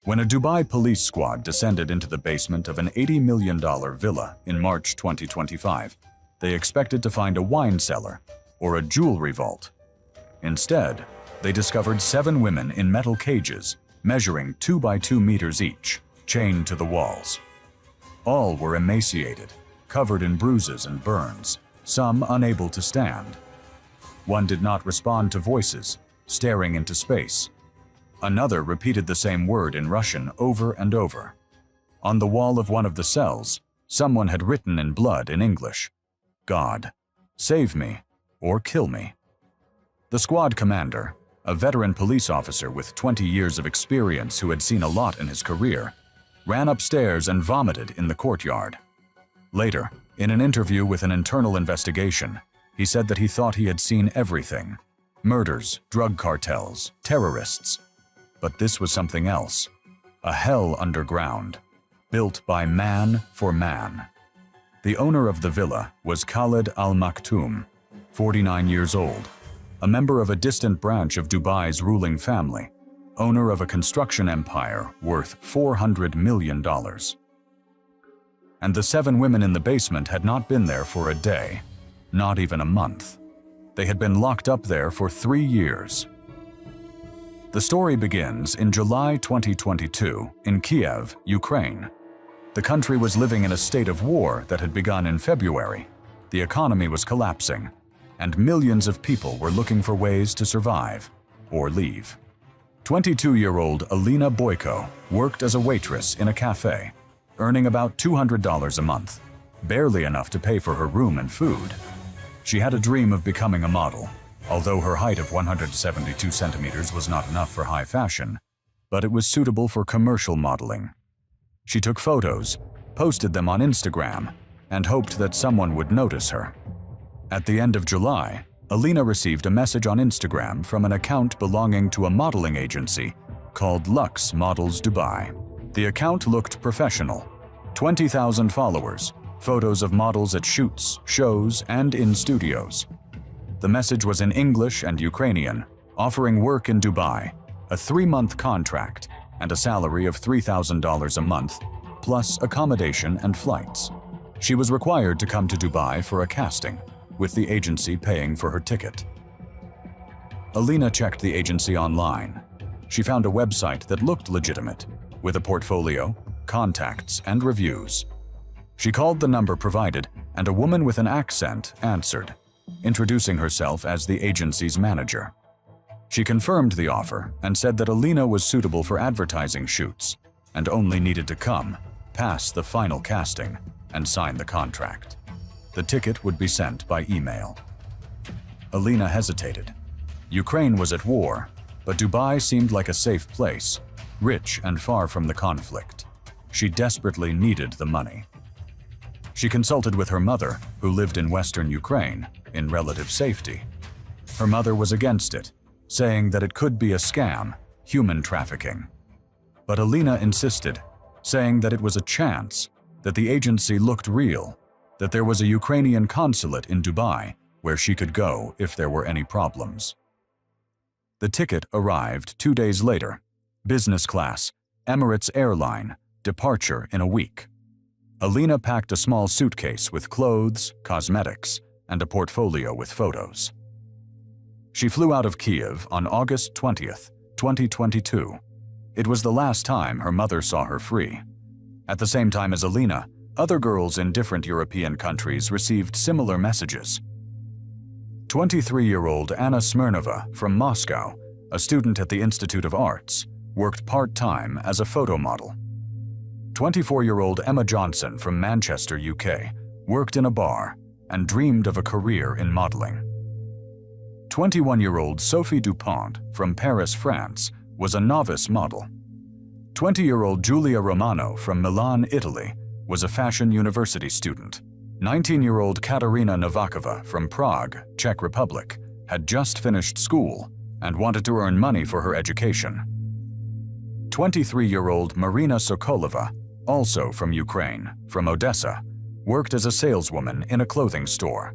When a Dubai police squad descended into the basement of an $80 million villa in March 2025, they expected to find a wine cellar or a jewelry vault. Instead, they discovered 7 women in metal cages, measuring 2 by 2 meters each, chained to the walls. All were emaciated, covered in bruises and burns, some unable to stand. One did not respond to voices, staring into space. Another repeated the same word in Russian over and over. On the wall of one of the cells, someone had written in blood in English, "God, save me or kill me." The squad commander, a veteran police officer with 20 years of experience who had seen a lot in his career, ran upstairs and vomited in the courtyard. Later, in an interview with an internal investigation, he said that he thought he had seen everything: murders, drug cartels, terrorists. But this was something else, a hell underground, built by man for man. The owner of the villa was Khalid Al Maktoum, 49 years old, a member of a distant branch of Dubai's ruling family, owner of a construction empire worth $400 million. And the 7 women in the basement had not been there for a day, not even a month. They had been locked up there for 3 years. The story begins in July 2022 in Kiev, Ukraine. The country was living in a state of war that had begun in February. The economy was collapsing, and millions of people were looking for ways to survive or leave. 22-year-old Alina Boyko worked as a waitress in a cafe, earning about $200 a month, barely enough to pay for her room and food. She had a dream of becoming a model, although her height of 172 centimeters was not enough for high fashion, but it was suitable for commercial modeling. She took photos, posted them on Instagram, and hoped that someone would notice her. At the end of July, Alina received a message on Instagram from an account belonging to a modeling agency called Lux Models Dubai. The account looked professional: 20,000 followers, photos of models at shoots, shows, and in studios. The message was in English and Ukrainian, offering work in Dubai, a 3-month contract, and a salary of $3,000 a month, plus accommodation and flights. She was required to come to Dubai for a casting, with the agency paying for her ticket. Alina checked the agency online. She found a website that looked legitimate, with a portfolio, contacts, and reviews. She called the number provided, and a woman with an accent answered, introducing herself as the agency's manager. She confirmed the offer and said that Alina was suitable for advertising shoots and only needed to come, pass the final casting, and sign the contract. The ticket would be sent by email. Alina hesitated. Ukraine was at war, but Dubai seemed like a safe place, rich and far from the conflict. She desperately needed the money. She consulted with her mother, who lived in western Ukraine, in relative safety. Her mother was against it, saying that it could be a scam, human trafficking. But Alina insisted, saying that it was a chance, that the agency looked real, that there was a Ukrainian consulate in Dubai where she could go if there were any problems. The ticket arrived 2 days later, business class, Emirates Airline, departure in a week. Alina packed a small suitcase with clothes, cosmetics, and a portfolio with photos. She flew out of Kiev on August 20th, 2022. It was the last time her mother saw her free. At the same time as Alina, other girls in different European countries received similar messages. 23-year-old Anna Smirnova from Moscow, a student at the Institute of Arts, worked part-time as a photo model. 24-year-old Emma Johnson from Manchester, UK, worked in a bar and dreamed of a career in modeling. 21-year-old Sophie Dupont from Paris, France, was a novice model. 20-year-old Giulia Romano from Milan, Italy, was a fashion university student. 19-year-old Katerina Novakova from Prague, Czech Republic, had just finished school and wanted to earn money for her education. 23-year-old Marina Sokolova, also from Ukraine, from Odessa, worked as a saleswoman in a clothing store.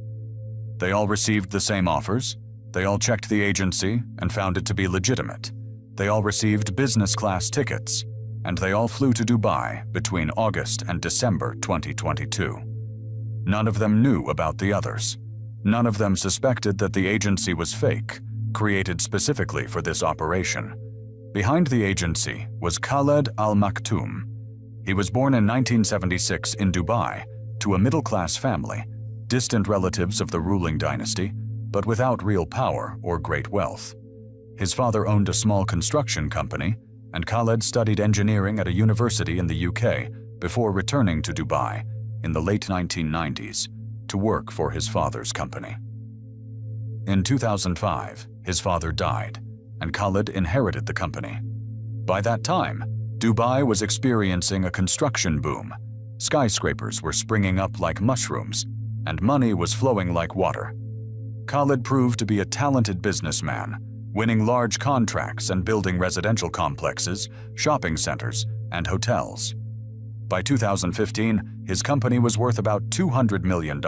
They all received the same offers. They all checked the agency and found it to be legitimate. They all received business class tickets. and they all flew to Dubai between August and December 2022. None of them knew about the others. None of them suspected that the agency was fake, created specifically for this operation. Behind the agency was Khaled Al Maktoum. He was born in 1976 in Dubai to a middle-class family, distant relatives of the ruling dynasty, but without real power or great wealth. His father owned a small construction company, and Khaled studied engineering at a university in the UK before returning to Dubai in the late 1990s to work for his father's company. In 2005, his father died, and Khaled inherited the company. By that time, Dubai was experiencing a construction boom. Skyscrapers were springing up like mushrooms, and money was flowing like water. Khaled proved to be a talented businessman, winning large contracts and building residential complexes, shopping centers, and hotels. By 2015, his company was worth about $200 million,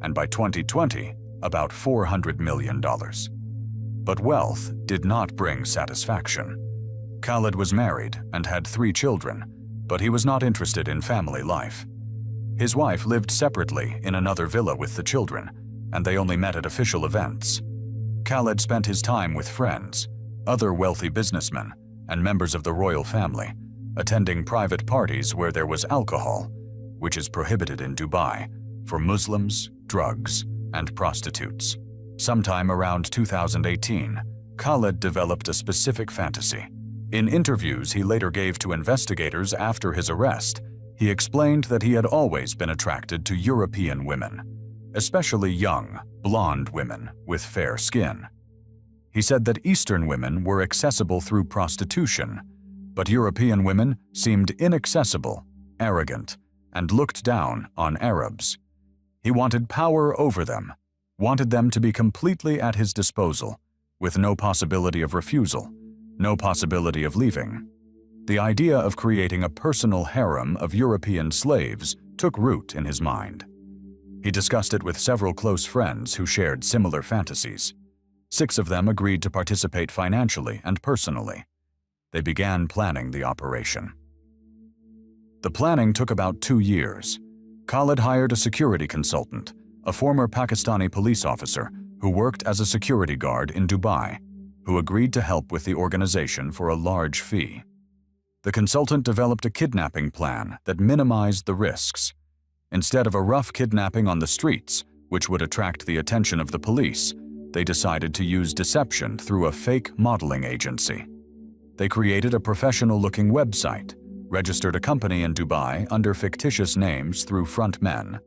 and by 2020, about $400 million. But wealth did not bring satisfaction. Khaled was married and had 3 children, but he was not interested in family life. His wife lived separately in another villa with the children, and they only met at official events. Khaled spent his time with friends, other wealthy businessmen, and members of the royal family, attending private parties where there was alcohol, which is prohibited in Dubai, for Muslims, drugs, and prostitutes. Sometime around 2018, Khaled developed a specific fantasy. In interviews he later gave to investigators after his arrest, he explained that he had always been attracted to European women, especially young, blonde women with fair skin. He said that Eastern women were accessible through prostitution, but European women seemed inaccessible, arrogant, and looked down on Arabs. He wanted power over them, wanted them to be completely at his disposal, with no possibility of refusal, no possibility of leaving. The idea of creating a personal harem of European slaves took root in his mind. He discussed it with several close friends who shared similar fantasies. 6 of them agreed to participate financially and personally. They began planning the operation. The planning took about 2 years. Khaled hired a security consultant, a former Pakistani police officer who worked as a security guard in Dubai, who agreed to help with the organization for a large fee. The consultant developed a kidnapping plan that minimized the risks. Instead of a rough kidnapping on the streets, which would attract the attention of the police, they decided to use deception through a fake modeling agency. They created a professional-looking website, registered a company in Dubai under fictitious names through front men,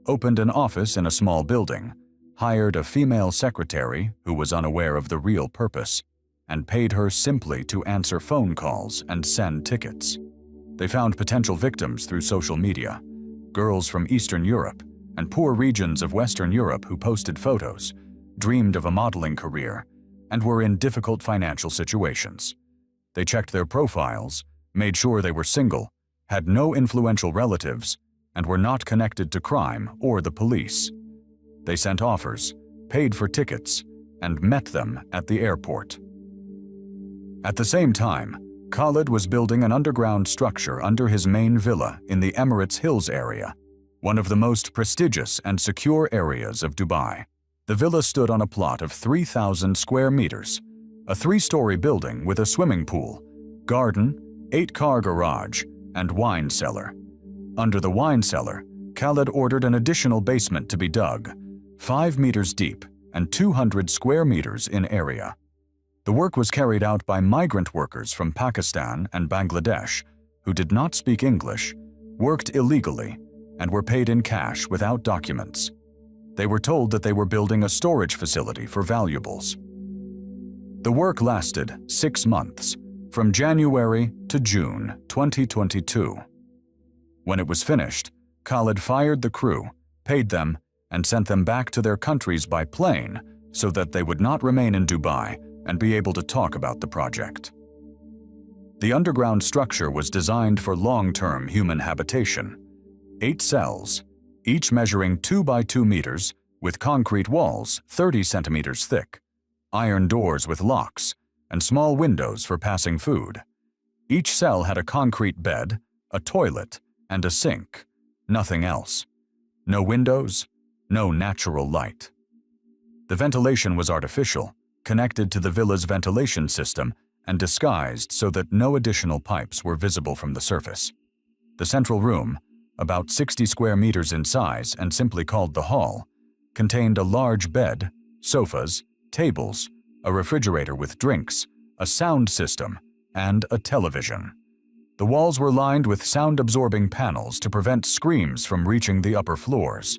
opened an office in a small building, hired a female secretary who was unaware of the real purpose, and paid her simply to answer phone calls and send tickets. They found potential victims through social media, girls from Eastern Europe and poor regions of Western Europe who posted photos, dreamed of a modeling career, and were in difficult financial situations. They checked their profiles, made sure they were single, had no influential relatives, and were not connected to crime or the police. They sent offers, paid for tickets, and met them at the airport. At the same time, Khaled was building an underground structure under his main villa in the Emirates Hills area, one of the most prestigious and secure areas of Dubai. The villa stood on a plot of 3,000 square meters, a 3-story building with a swimming pool, garden, 8-car garage, and wine cellar. Under the wine cellar, Khaled ordered an additional basement to be dug, 5 meters deep and 200 square meters in area. The work was carried out by migrant workers from Pakistan and Bangladesh who did not speak English, worked illegally, and were paid in cash without documents. They were told that they were building a storage facility for valuables. The work lasted 6 months, from January to June 2022. When it was finished, Khaled fired the crew, paid them, and sent them back to their countries by plane so that they would not remain in Dubai and be able to talk about the project. The underground structure was designed for long-term human habitation. 8 cells, each measuring 2 by 2 meters, with concrete walls 30 centimeters thick, iron doors with locks, and small windows for passing food. Each cell had a concrete bed, a toilet, and a sink. Nothing else. No windows, no natural light. The ventilation was artificial, connected to the villa's ventilation system and disguised so that no additional pipes were visible from the surface. The central room, about 60 square meters in size and simply called the hall, contained a large bed, sofas, tables, a refrigerator with drinks, a sound system, and a television. The walls were lined with sound-absorbing panels to prevent screams from reaching the upper floors.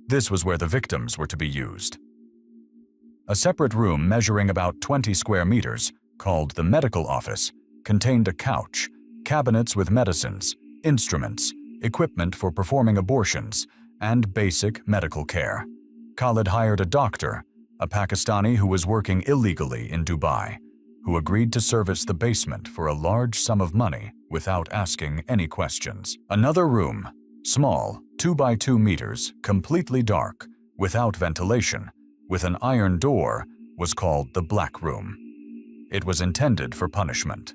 This was where the victims were to be used. A separate room measuring about 20 square meters, called the medical office, contained a couch, cabinets with medicines, instruments, equipment for performing abortions, and basic medical care. Khalid hired a doctor, a Pakistani who was working illegally in Dubai, who agreed to service the basement for a large sum of money without asking any questions. Another room, small, 2 by 2 meters, completely dark, without ventilation, with an iron door, was called the Black Room. It was intended for punishment.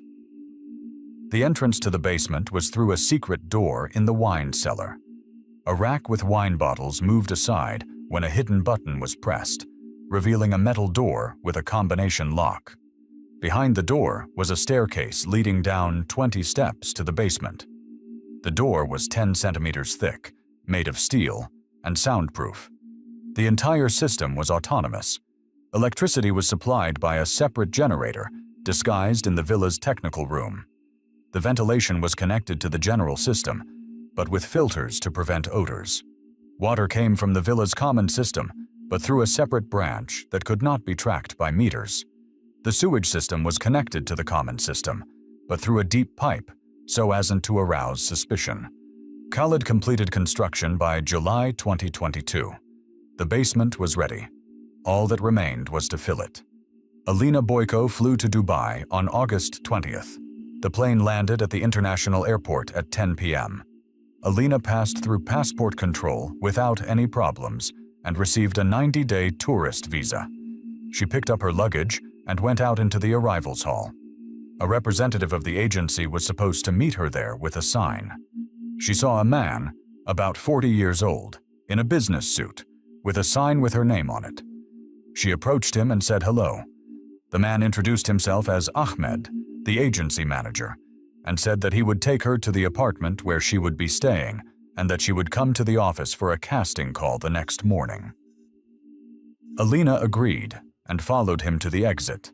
The entrance to the basement was through a secret door in the wine cellar. A rack with wine bottles moved aside when a hidden button was pressed, revealing a metal door with a combination lock. Behind the door was a staircase leading down 20 steps to the basement. The door was 10 centimeters thick, made of steel, and soundproof. The entire system was autonomous. Electricity was supplied by a separate generator, disguised in the villa's technical room. The ventilation was connected to the general system, but with filters to prevent odors. Water came from the villa's common system, but through a separate branch that could not be tracked by meters. The sewage system was connected to the common system, but through a deep pipe, so as not to arouse suspicion. Khalid completed construction by July 2022. The basement was ready. All that remained was to fill it. Alina Boyko flew to Dubai on August 20th. The plane landed at the international airport at 10 p.m. Alina passed through passport control without any problems and received a 90-day tourist visa. She picked up her luggage and went out into the arrivals hall. A representative of the agency was supposed to meet her there with a sign. She saw a man, about 40 years old, in a business suit, with a sign with her name on it. She approached him and said hello. The man introduced himself as Ahmed, the agency manager, and said that he would take her to the apartment where she would be staying and that she would come to the office for a casting call the next morning. Alina agreed and followed him to the exit.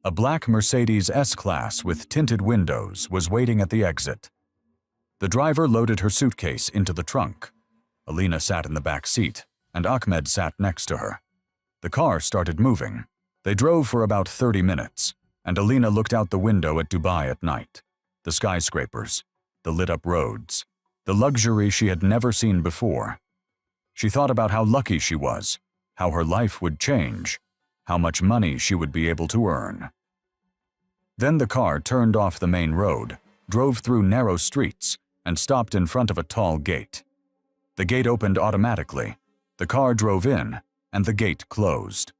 A black Mercedes S-Class with tinted windows was waiting at the exit. The driver loaded her suitcase into the trunk. Alina sat in the back seat, and Ahmed sat next to her. The car started moving. They drove for about 30 minutes, and Alina looked out the window at Dubai at night. The skyscrapers, the lit-up roads, the luxury she had never seen before. She thought about how lucky she was, how her life would change, how much money she would be able to earn. Then the car turned off the main road, drove through narrow streets, and stopped in front of a tall gate. The gate opened automatically, the car drove in, and the gate closed.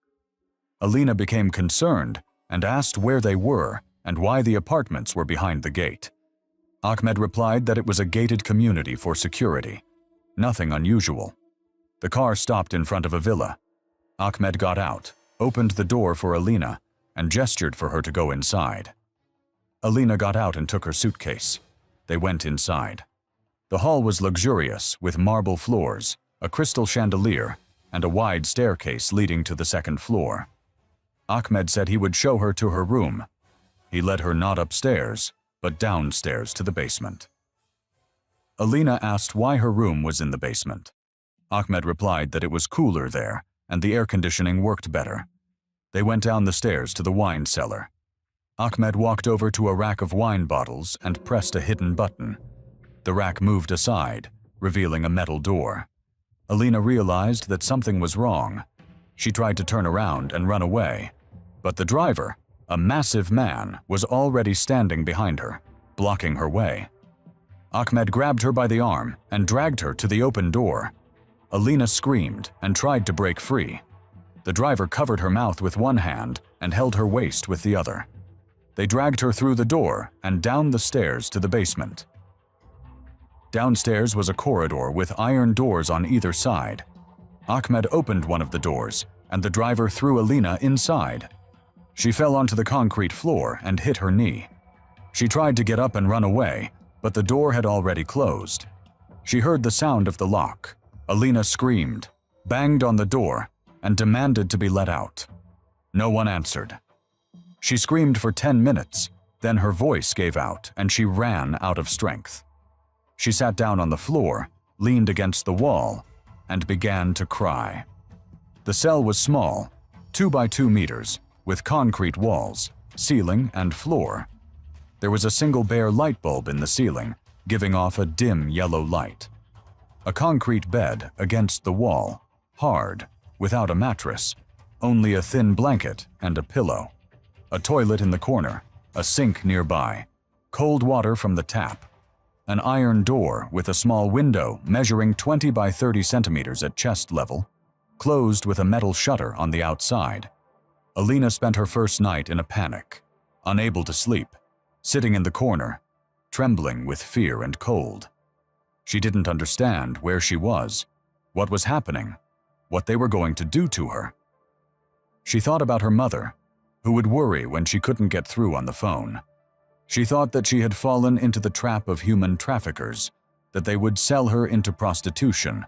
Alina became concerned and asked where they were and why the apartments were behind the gate. Ahmed replied that it was a gated community for security. Nothing unusual. The car stopped in front of a villa. Ahmed got out, opened the door for Alina, and gestured for her to go inside. Alina got out and took her suitcase. They went inside. The hall was luxurious, with marble floors, a crystal chandelier, and a wide staircase leading to the second floor. Ahmed said he would show her to her room. He led her not upstairs, but downstairs to the basement. Alina asked why her room was in the basement. Ahmed replied that it was cooler there, and the air conditioning worked better. They went down the stairs to the wine cellar. Ahmed walked over to a rack of wine bottles and pressed a hidden button. The rack moved aside, revealing a metal door. Alina realized that something was wrong. She tried to turn around and run away, but the driver, a massive man, was already standing behind her, blocking her way. Ahmed grabbed her by the arm and dragged her to the open door. Alina screamed and tried to break free. The driver covered her mouth with one hand and held her waist with the other. They dragged her through the door and down the stairs to the basement. Downstairs was a corridor with iron doors on either side. Ahmed opened one of the doors, and the driver threw Alina inside. She fell onto the concrete floor and hit her knee. She tried to get up and run away, but the door had already closed. She heard the sound of the lock. Alina screamed, banged on the door, and demanded to be let out. No one answered. She screamed for 10 minutes, then her voice gave out and she ran out of strength. She sat down on the floor, leaned against the wall, and began to cry. The cell was small, 2 by 2 meters, with concrete walls, ceiling, and floor. There was a single bare light bulb in the ceiling, giving off a dim yellow light. A concrete bed against the wall, hard, without a mattress, only a thin blanket and a pillow. A toilet in the corner, a sink nearby, cold water from the tap. An iron door with a small window measuring 20 by 30 centimeters at chest level, closed with a metal shutter on the outside. Alina spent her first night in a panic, unable to sleep, sitting in the corner, trembling with fear and cold. She didn't understand where she was, what was happening, what they were going to do to her. She thought about her mother, who would worry when she couldn't get through on the phone. She thought that she had fallen into the trap of human traffickers, that they would sell her into prostitution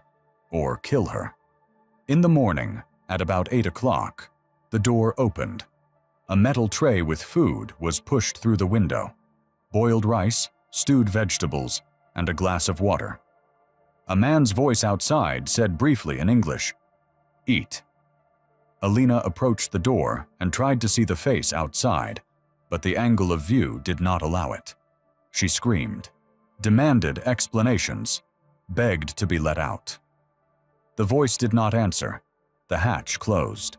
or kill her. In the morning, at about 8 o'clock, the door opened. A metal tray with food was pushed through the window. Boiled rice, stewed vegetables, and a glass of water. A man's voice outside said briefly in English, "Eat." Alina approached the door and tried to see the face outside, but the angle of view did not allow it. She screamed, demanded explanations, begged to be let out. The voice did not answer. The hatch closed.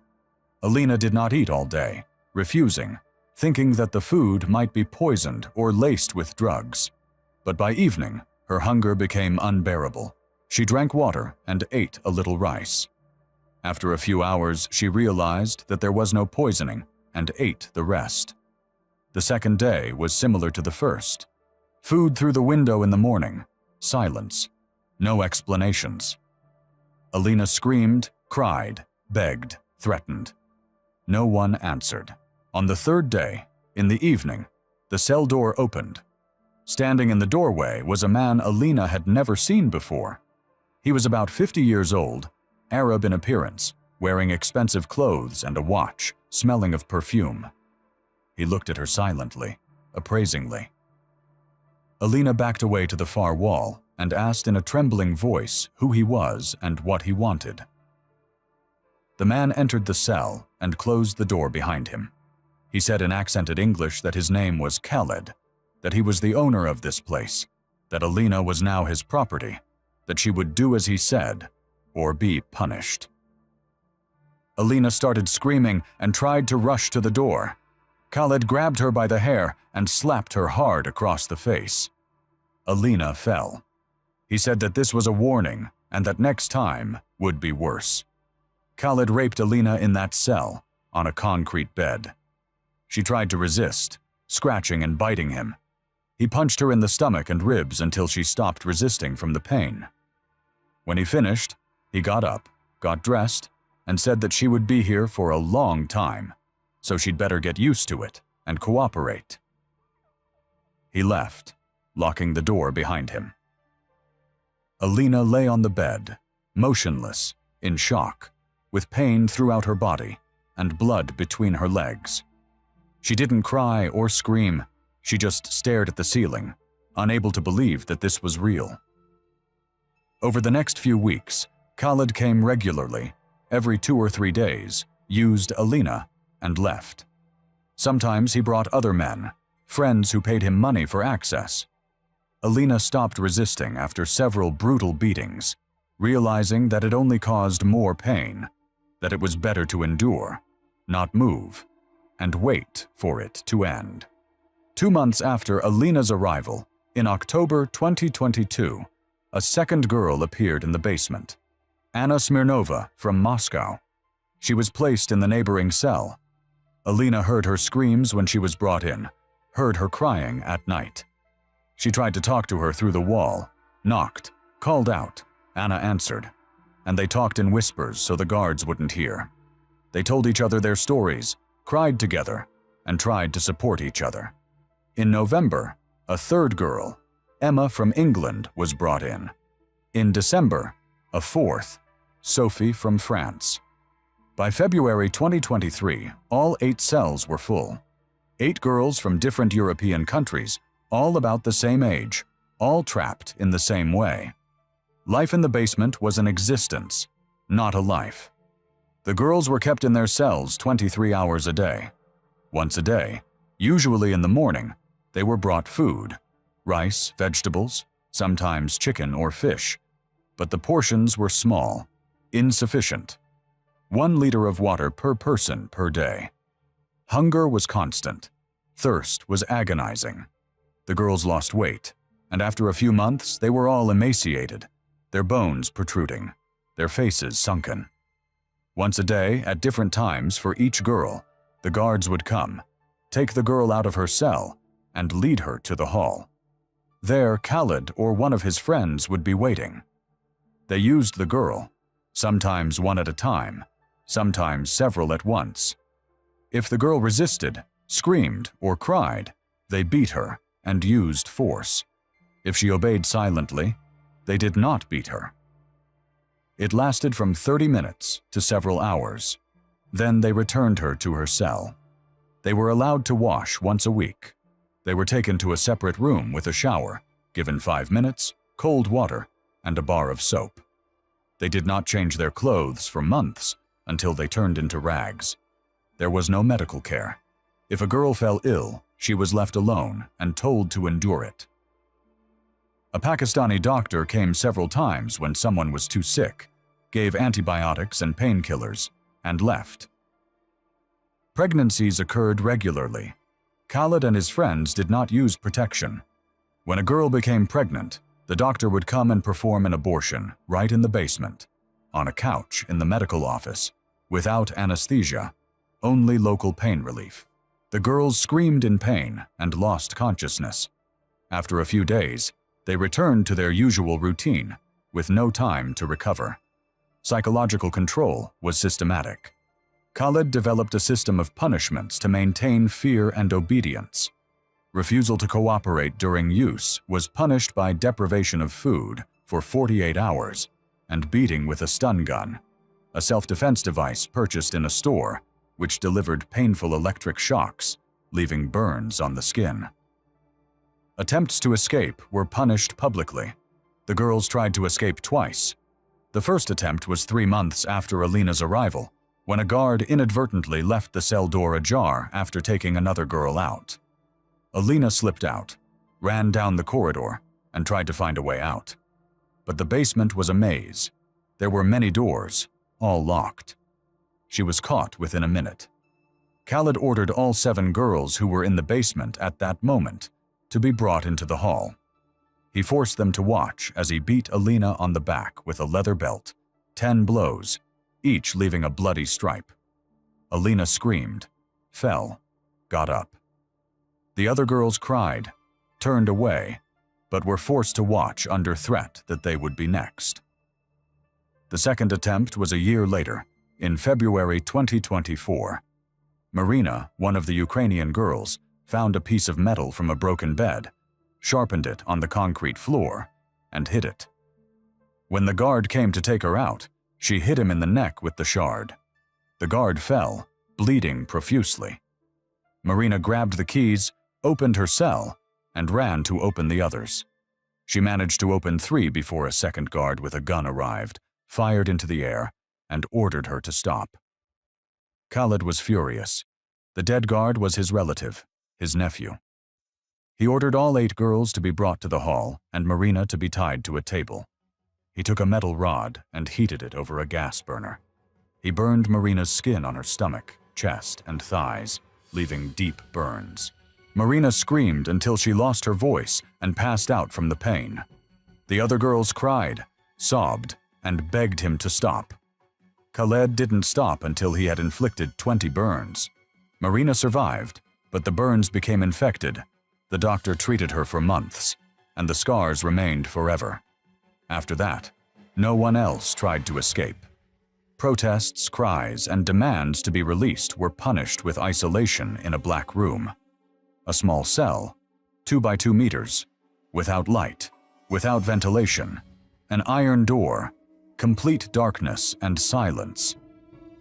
Alina did not eat all day, refusing, thinking that the food might be poisoned or laced with drugs. But by evening, her hunger became unbearable. She drank water and ate a little rice. After a few hours, she realized that there was no poisoning and ate the rest. The second day was similar to the first. Food through the window in the morning, silence, no explanations. Alina screamed, cried, begged, threatened. No one answered. On the third day, in the evening, the cell door opened. Standing in the doorway was a man Alina had never seen before. He was about 50 years old, Arab in appearance, wearing expensive clothes and a watch, smelling of perfume. He looked at her silently, appraisingly. Alina backed away to the far wall and asked in a trembling voice who he was and what he wanted. The man entered the cell and closed the door behind him. He said in accented English that his name was Khaled, that he was the owner of this place, that Alina was now his property, that she would do as he said or be punished. Alina started screaming and tried to rush to the door. Khaled grabbed her by the hair and slapped her hard across the face. Alina fell. He said that this was a warning and that next time would be worse. Khaled raped Alina in that cell, on a concrete bed. She tried to resist, scratching and biting him. He punched her in the stomach and ribs until she stopped resisting from the pain. When he finished, he got up, got dressed, and said that she would be here for a long time, so she'd better get used to it and cooperate. He left, locking the door behind him. Alina lay on the bed, motionless, in shock, with pain throughout her body and blood between her legs. She didn't cry or scream, she just stared at the ceiling, unable to believe that this was real. Over the next few weeks, Khaled came regularly, every 2 or 3 days, used Alina, and left. Sometimes he brought other men, friends who paid him money for access. Alina stopped resisting after several brutal beatings, realizing that it only caused more pain, that it was better to endure, not move, and wait for it to end. 2 months after Alina's arrival, in October 2022, a second girl appeared in the basement. Anna Smirnova from Moscow. She was placed in the neighboring cell. Alina heard her screams when she was brought in, heard her crying at night. She tried to talk to her through the wall, knocked, called out. Anna answered, and they talked in whispers so the guards wouldn't hear. They told each other their stories, cried together, and tried to support each other. In November, a third girl, Emma from England, was brought in. In December, a fourth, Sophie from France. By February 2023, all 8 cells were full. 8 girls from different European countries, all about the same age, all trapped in the same way. Life in the basement was an existence, not a life. The girls were kept in their cells 23 hours a day. Once a day, usually in the morning, they were brought food, rice, vegetables, sometimes chicken or fish, but the portions were small, insufficient. 1 liter of water per person per day. Hunger was constant. Thirst was agonizing. The girls lost weight, and after a few months they were all emaciated, their bones protruding, their faces sunken. Once a day, at different times for each girl, the guards would come, take the girl out of her cell, and lead her to the hall. There, Khaled or one of his friends would be waiting. They used the girl, sometimes one at a time, sometimes several at once. If the girl resisted, screamed, or cried, they beat her and used force. If she obeyed silently, they did not beat her. It lasted from 30 minutes to several hours. Then they returned her to her cell. They were allowed to wash once a week. They were taken to a separate room with a shower, given 5 minutes, cold water, and a bar of soap. They did not change their clothes for months until they turned into rags. There was no medical care. If a girl fell ill, she was left alone and told to endure it. A Pakistani doctor came several times when someone was too sick, gave antibiotics and painkillers, and left. Pregnancies occurred regularly. Khaled and his friends did not use protection. When a girl became pregnant, the doctor would come and perform an abortion right in the basement, on a couch in the medical office, without anesthesia, only local pain relief. The girls screamed in pain and lost consciousness. After a few days, they returned to their usual routine, with no time to recover. Psychological control was systematic. Khaled developed a system of punishments to maintain fear and obedience. Refusal to cooperate during use was punished by deprivation of food for 48 hours and beating with a stun gun, a self-defense device purchased in a store which delivered painful electric shocks, leaving burns on the skin. Attempts to escape were punished publicly. The girls tried to escape twice. The first attempt was 3 months after Alina's arrival, when a guard inadvertently left the cell door ajar after taking another girl out. Alina slipped out, ran down the corridor, and tried to find a way out. But the basement was a maze. There were many doors, all locked. She was caught within a minute. Khaled ordered all 7 girls who were in the basement at that moment to be brought into the hall. He forced them to watch as he beat Alina on the back with a leather belt, 10 blows, each leaving a bloody stripe. Alina screamed, fell, got up. The other girls cried, turned away, but were forced to watch under threat that they would be next. The second attempt was a year later, in February 2024. Marina, one of the Ukrainian girls, found a piece of metal from a broken bed, sharpened it on the concrete floor, and hid it. When the guard came to take her out, she hit him in the neck with the shard. The guard fell, bleeding profusely. Marina grabbed the keys, opened her cell, and ran to open the others. She managed to open 3 before a second guard with a gun arrived, fired into the air, and ordered her to stop. Khaled was furious. The dead guard was his relative, his nephew. He ordered all 8 girls to be brought to the hall and Marina to be tied to a table. He took a metal rod and heated it over a gas burner. He burned Marina's skin on her stomach, chest, and thighs, leaving deep burns. Marina screamed until she lost her voice and passed out from the pain. The other girls cried, sobbed, and begged him to stop. Khaled didn't stop until he had inflicted 20 burns. Marina survived, but the burns became infected. The doctor treated her for months, and the scars remained forever. After that, no one else tried to escape. Protests, cries, and demands to be released were punished with isolation in a black room. A small cell, 2 by 2 meters, without light, without ventilation, an iron door, complete darkness and silence.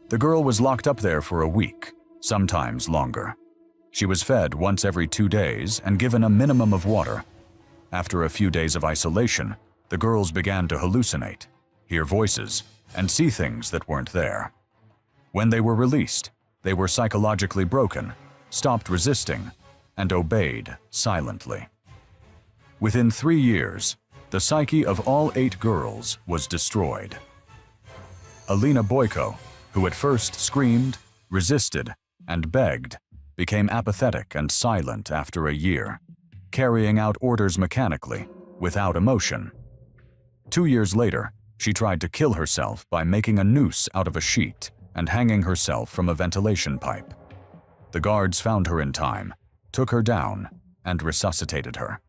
The girl was locked up there for a week, sometimes longer. She was fed once every 2 days and given a minimum of water. After a few days of isolation, the girls began to hallucinate, hear voices, and see things that weren't there. When they were released, they were psychologically broken, stopped resisting, and obeyed silently. Within 3 years, the psyche of all 8 girls was destroyed. Alina Boyko, who at first screamed, resisted, and begged, became apathetic and silent after a year, carrying out orders mechanically, without emotion. 2 years later, she tried to kill herself by making a noose out of a sheet and hanging herself from a ventilation pipe. The guards found her in time, took her down, and resuscitated her.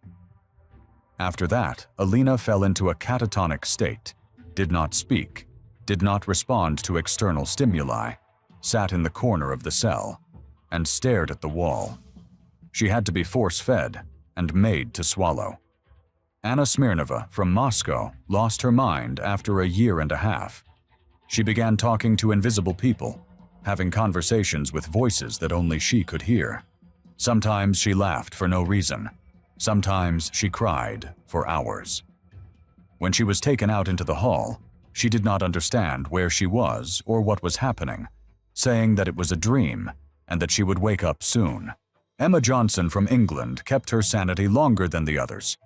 After that, Alina fell into a catatonic state, did not speak, did not respond to external stimuli, sat in the corner of the cell, and stared at the wall. She had to be force-fed and made to swallow. Anna Smirnova from Moscow lost her mind after a year and a half. She began talking to invisible people, having conversations with voices that only she could hear. Sometimes she laughed for no reason. Sometimes she cried for hours. When she was taken out into the hall, she did not understand where she was or what was happening, saying that it was a dream and that she would wake up soon. Emma Johnson from England kept her sanity longer than the others,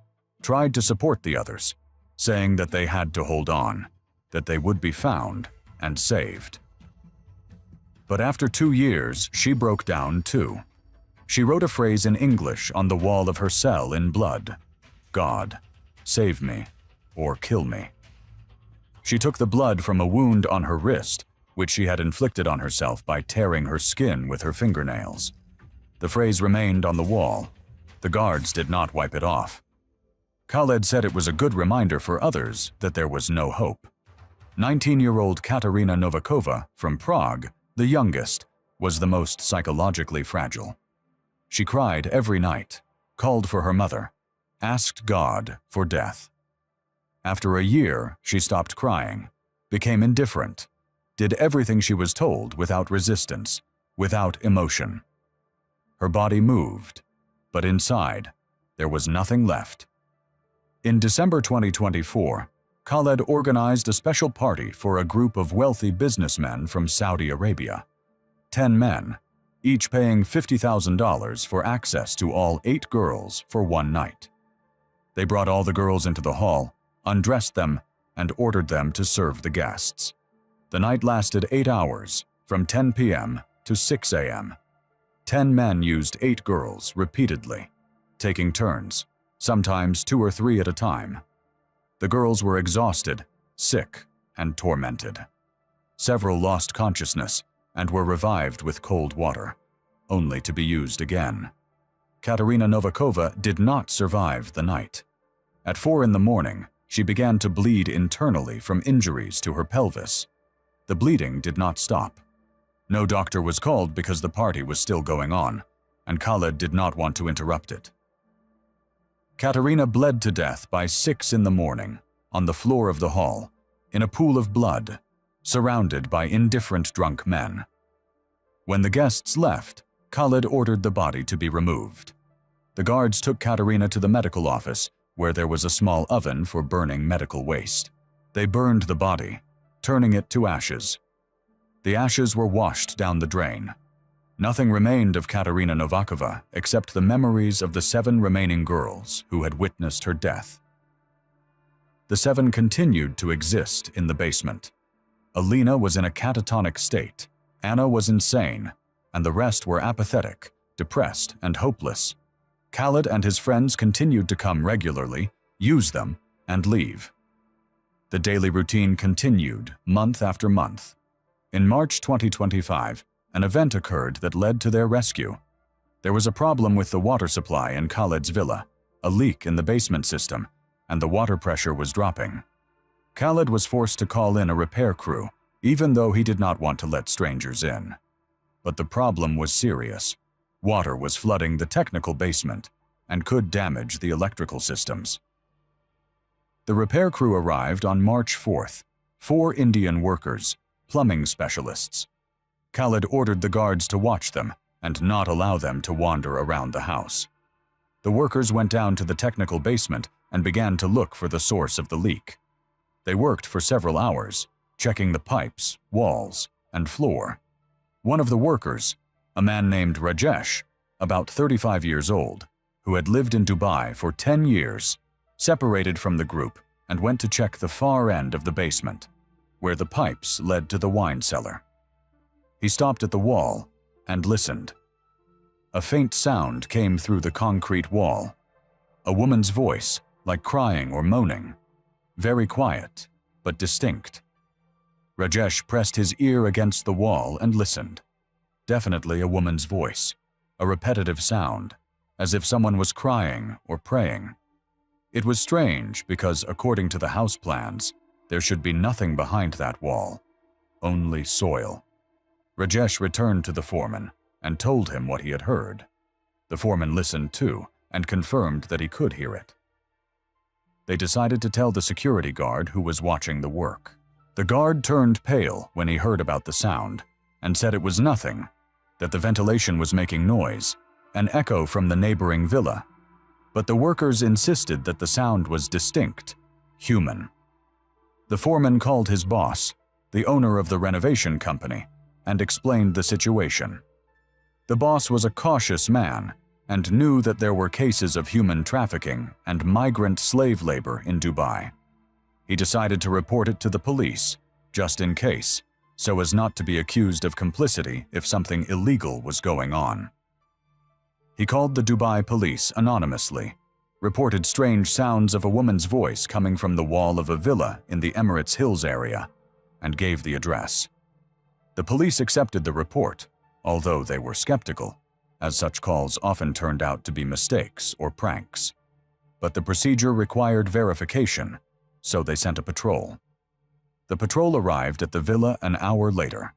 tried to support the others, saying that they had to hold on, that they would be found and saved. But after 2 years, she broke down too. She wrote a phrase in English on the wall of her cell in blood: "God, save me or kill me." She took the blood from a wound on her wrist, which she had inflicted on herself by tearing her skin with her fingernails. The phrase remained on the wall. The guards did not wipe it off. Khaled said it was a good reminder for others that there was no hope. 19-year-old Katerina Novikova from Prague, the youngest, was the most psychologically fragile. She cried every night, called for her mother, asked God for death. After a year, she stopped crying, became indifferent, did everything she was told without resistance, without emotion. Her body moved, but inside, there was nothing left. In December 2024, Khaled organized a special party for a group of wealthy businessmen from Saudi Arabia. 10 men, each paying $50,000 for access to all 8 girls for one night. They brought all the girls into the hall, undressed them, and ordered them to serve the guests. The night lasted 8 hours, from 10 p.m. to 6 a.m. 10 men used 8 girls repeatedly, taking turns, sometimes 2 or 3 at a time. The girls were exhausted, sick, and tormented. Several lost consciousness and were revived with cold water, only to be used again. Katerina Novikova did not survive the night. At 4 in the morning, she began to bleed internally from injuries to her pelvis. The bleeding did not stop. No doctor was called because the party was still going on, and Khaled did not want to interrupt it. Katerina bled to death by 6 in the morning, on the floor of the hall, in a pool of blood, surrounded by indifferent drunk men. When the guests left, Khaled ordered the body to be removed. The guards took Katerina to the medical office, where there was a small oven for burning medical waste. They burned the body, turning it to ashes. The ashes were washed down the drain. Nothing remained of Katerina Novikova except the memories of the 7 remaining girls who had witnessed her death. The 7 continued to exist in the basement. Alina was in a catatonic state, Anna was insane, and the rest were apathetic, depressed, and hopeless. Khaled and his friends continued to come regularly, use them, and leave. The daily routine continued month after month. In March 2025, an event occurred that led to their rescue. There was a problem with the water supply in Khaled's villa, a leak in the basement system, and the water pressure was dropping. Khaled was forced to call in a repair crew, even though he did not want to let strangers in. But the problem was serious. Water was flooding the technical basement and could damage the electrical systems. The repair crew arrived on March 4th, 4 Indian workers, plumbing specialists. Khaled ordered the guards to watch them and not allow them to wander around the house. The workers went down to the technical basement and began to look for the source of the leak. They worked for several hours, checking the pipes, walls, and floor. One of the workers, a man named Rajesh, about 35 years old, who had lived in Dubai for 10 years, separated from the group and went to check the far end of the basement, where the pipes led to the wine cellar. He stopped at the wall and listened. A faint sound came through the concrete wall. A woman's voice, like crying or moaning. Very quiet, but distinct. Rajesh pressed his ear against the wall and listened. Definitely a woman's voice, a repetitive sound, as if someone was crying or praying. It was strange because, according to the house plans, there should be nothing behind that wall, only soil. Rajesh returned to the foreman and told him what he had heard. The foreman listened too and confirmed that he could hear it. They decided to tell the security guard who was watching the work. The guard turned pale when he heard about the sound and said it was nothing, that the ventilation was making noise, an echo from the neighboring villa. But the workers insisted that the sound was distinct, human. The foreman called his boss, the owner of the renovation company, and explained the situation. The boss was a cautious man and knew that there were cases of human trafficking and migrant slave labor in Dubai. He decided to report it to the police, just in case, so as not to be accused of complicity if something illegal was going on. He called the Dubai police anonymously, reported strange sounds of a woman's voice coming from the wall of a villa in the Emirates Hills area, and gave the address. The police accepted the report, although they were skeptical, as such calls often turned out to be mistakes or pranks. But the procedure required verification, so they sent a patrol. The patrol arrived at the villa an hour later.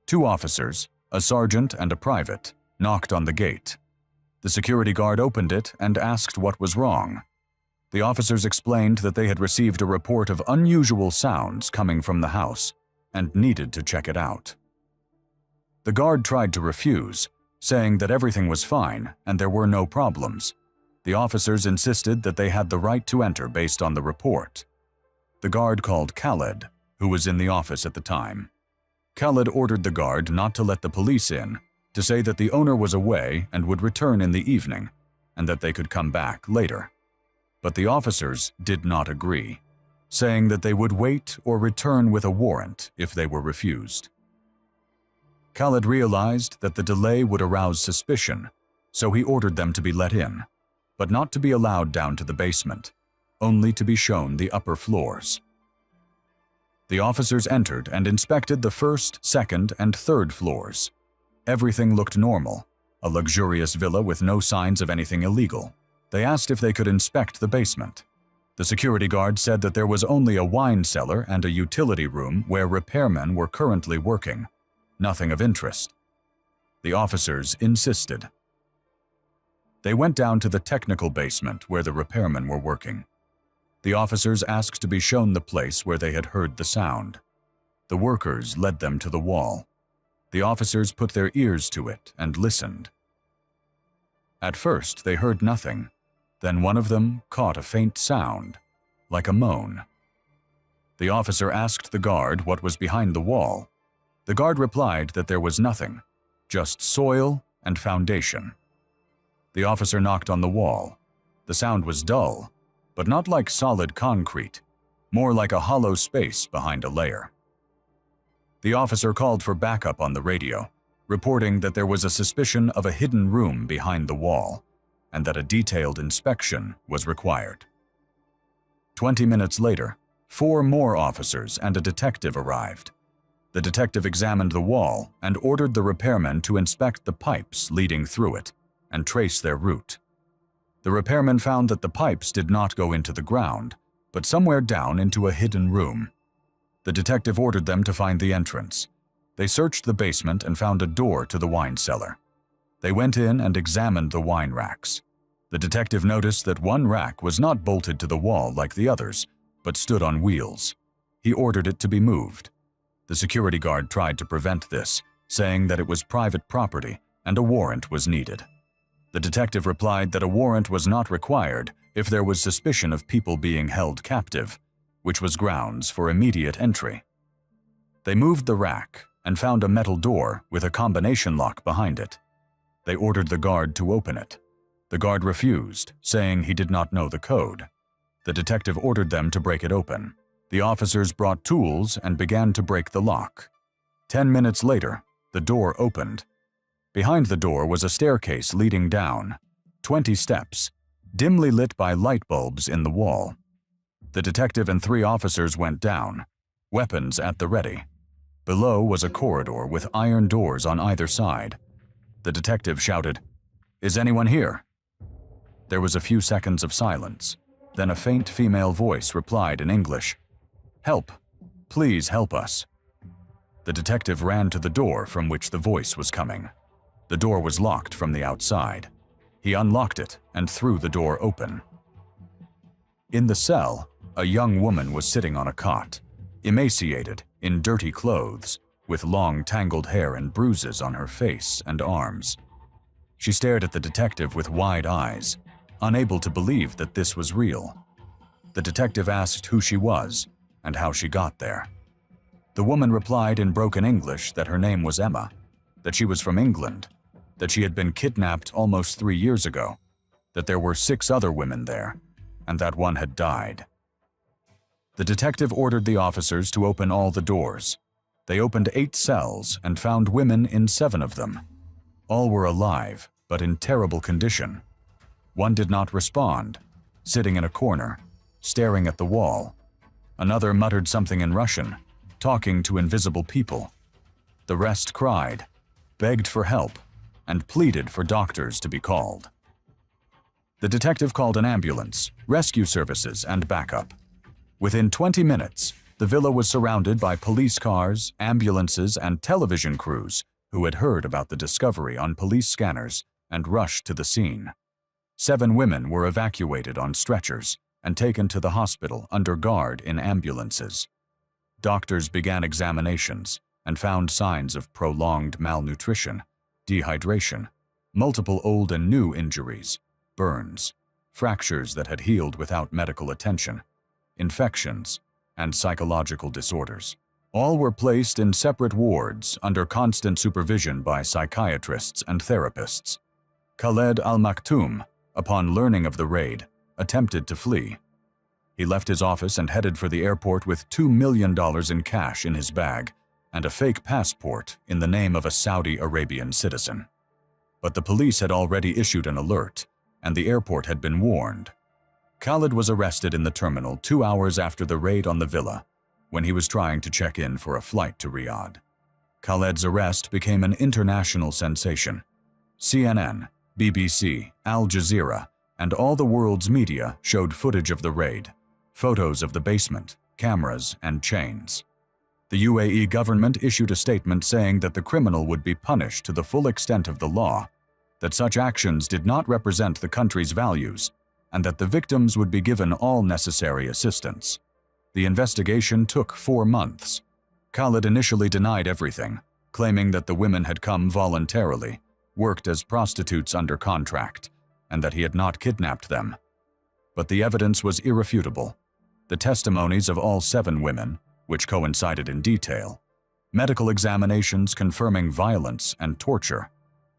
2 officers, a sergeant and a private, knocked on the gate. The security guard opened it and asked what was wrong. The officers explained that they had received a report of unusual sounds coming from the house and needed to check it out. The guard tried to refuse, saying that everything was fine and there were no problems. The officers insisted that they had the right to enter based on the report. The guard called Khaled, who was in the office at the time. Khaled ordered the guard not to let the police in, to say that the owner was away and would return in the evening, and that they could come back later. But the officers did not agree, saying that they would wait or return with a warrant if they were refused. Khaled realized that the delay would arouse suspicion, so he ordered them to be let in, but not to be allowed down to the basement, only to be shown the upper floors. The officers entered and inspected the 1st, 2nd, and 3rd floors. Everything looked normal, a luxurious villa with no signs of anything illegal. They asked if they could inspect the basement. The security guard said that there was only a wine cellar and a utility room where repairmen were currently working. Nothing of interest. The officers insisted. They went down to the technical basement where the repairmen were working. The officers asked to be shown the place where they had heard the sound. The workers led them to the wall. The officers put their ears to it and listened. At first, they heard nothing. Then one of them caught a faint sound, like a moan. The officer asked the guard what was behind the wall. The guard replied that there was nothing, just soil and foundation. The officer knocked on the wall. The sound was dull, but not like solid concrete, more like a hollow space behind a layer. The officer called for backup on the radio, reporting that there was a suspicion of a hidden room behind the wall, and that a detailed inspection was required. 20 minutes later, 4 more officers and a detective arrived. The detective examined the wall and ordered the repairmen to inspect the pipes leading through it. and trace their route. The repairman found that the pipes did not go into the ground, but somewhere down into a hidden room. The detective ordered them to find the entrance. They searched the basement and found a door to the wine cellar. They went in and examined the wine racks. The detective noticed that one rack was not bolted to the wall like the others, but stood on wheels. He ordered it to be moved. The security guard tried to prevent this, saying that it was private property and a warrant was needed. The detective replied that a warrant was not required if there was suspicion of people being held captive, which was grounds for immediate entry. They moved the rack and found a metal door with a combination lock behind it. They ordered the guard to open it. The guard refused, saying he did not know the code. The detective ordered them to break it open. The officers brought tools and began to break the lock. 10 minutes later, the door opened. Behind the door was a staircase leading down, 20 steps, dimly lit by light bulbs in the wall. The detective and 3 officers went down, weapons at the ready. Below was a corridor with iron doors on either side. The detective shouted, "Is anyone here?" There was a few seconds of silence. Then a faint female voice replied in English, "Help! Please help us." The detective ran to the door from which the voice was coming. The door was locked from the outside. He unlocked it and threw the door open. In the cell, a young woman was sitting on a cot, emaciated, in dirty clothes, with long tangled hair and bruises on her face and arms. She stared at the detective with wide eyes, unable to believe that this was real. The detective asked who she was and how she got there. The woman replied in broken English that her name was Emma, that she was from England, that she had been kidnapped almost 3 years ago, that there were 6 other women there, and that one had died. The detective ordered the officers to open all the doors. They opened 8 cells and found women in 7 of them. All were alive, but in terrible condition. One did not respond, sitting in a corner, staring at the wall. Another muttered something in Russian, talking to invisible people. The rest cried, begged for help, and pleaded for doctors to be called. The detective called an ambulance, rescue services, and backup. Within 20 minutes, the villa was surrounded by police cars, ambulances, and television crews who had heard about the discovery on police scanners and rushed to the scene. 7 women were evacuated on stretchers and taken to the hospital under guard in ambulances. Doctors began examinations and found signs of prolonged malnutrition, dehydration, multiple old and new injuries, burns, fractures that had healed without medical attention, infections, and psychological disorders. All were placed in separate wards under constant supervision by psychiatrists and therapists. Khaled al-Maktoum, upon learning of the raid, attempted to flee. He left his office and headed for the airport with $2 million in cash in his bag and a fake passport in the name of a Saudi Arabian citizen. But the police had already issued an alert, and the airport had been warned. Khaled was arrested in the terminal 2 hours after the raid on the villa, when he was trying to check in for a flight to Riyadh. Khaled's arrest became an international sensation. CNN, BBC, Al Jazeera, and all the world's media showed footage of the raid, photos of the basement, cameras, and chains. The UAE government issued a statement saying that the criminal would be punished to the full extent of the law, that such actions did not represent the country's values, and that the victims would be given all necessary assistance. The investigation took 4 months. Khaled initially denied everything, claiming that the women had come voluntarily, worked as prostitutes under contract, and that he had not kidnapped them. But the evidence was irrefutable. The testimonies of all 7 women, which coincided in detail, medical examinations confirming violence and torture,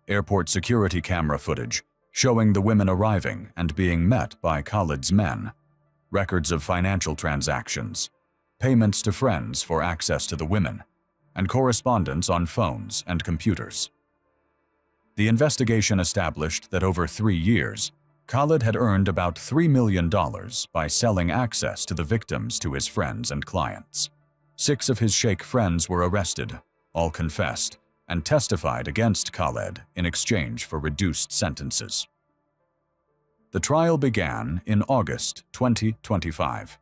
airport security camera footage showing the women arriving and being met by Khaled's men, records of financial transactions, payments to friends for access to the women, and correspondence on phones and computers. The investigation established that over 3 years, Khaled had earned about $3 million by selling access to the victims to his friends and clients. 6 of his sheikh friends were arrested, all confessed, and testified against Khaled in exchange for reduced sentences. The trial began in August 2025.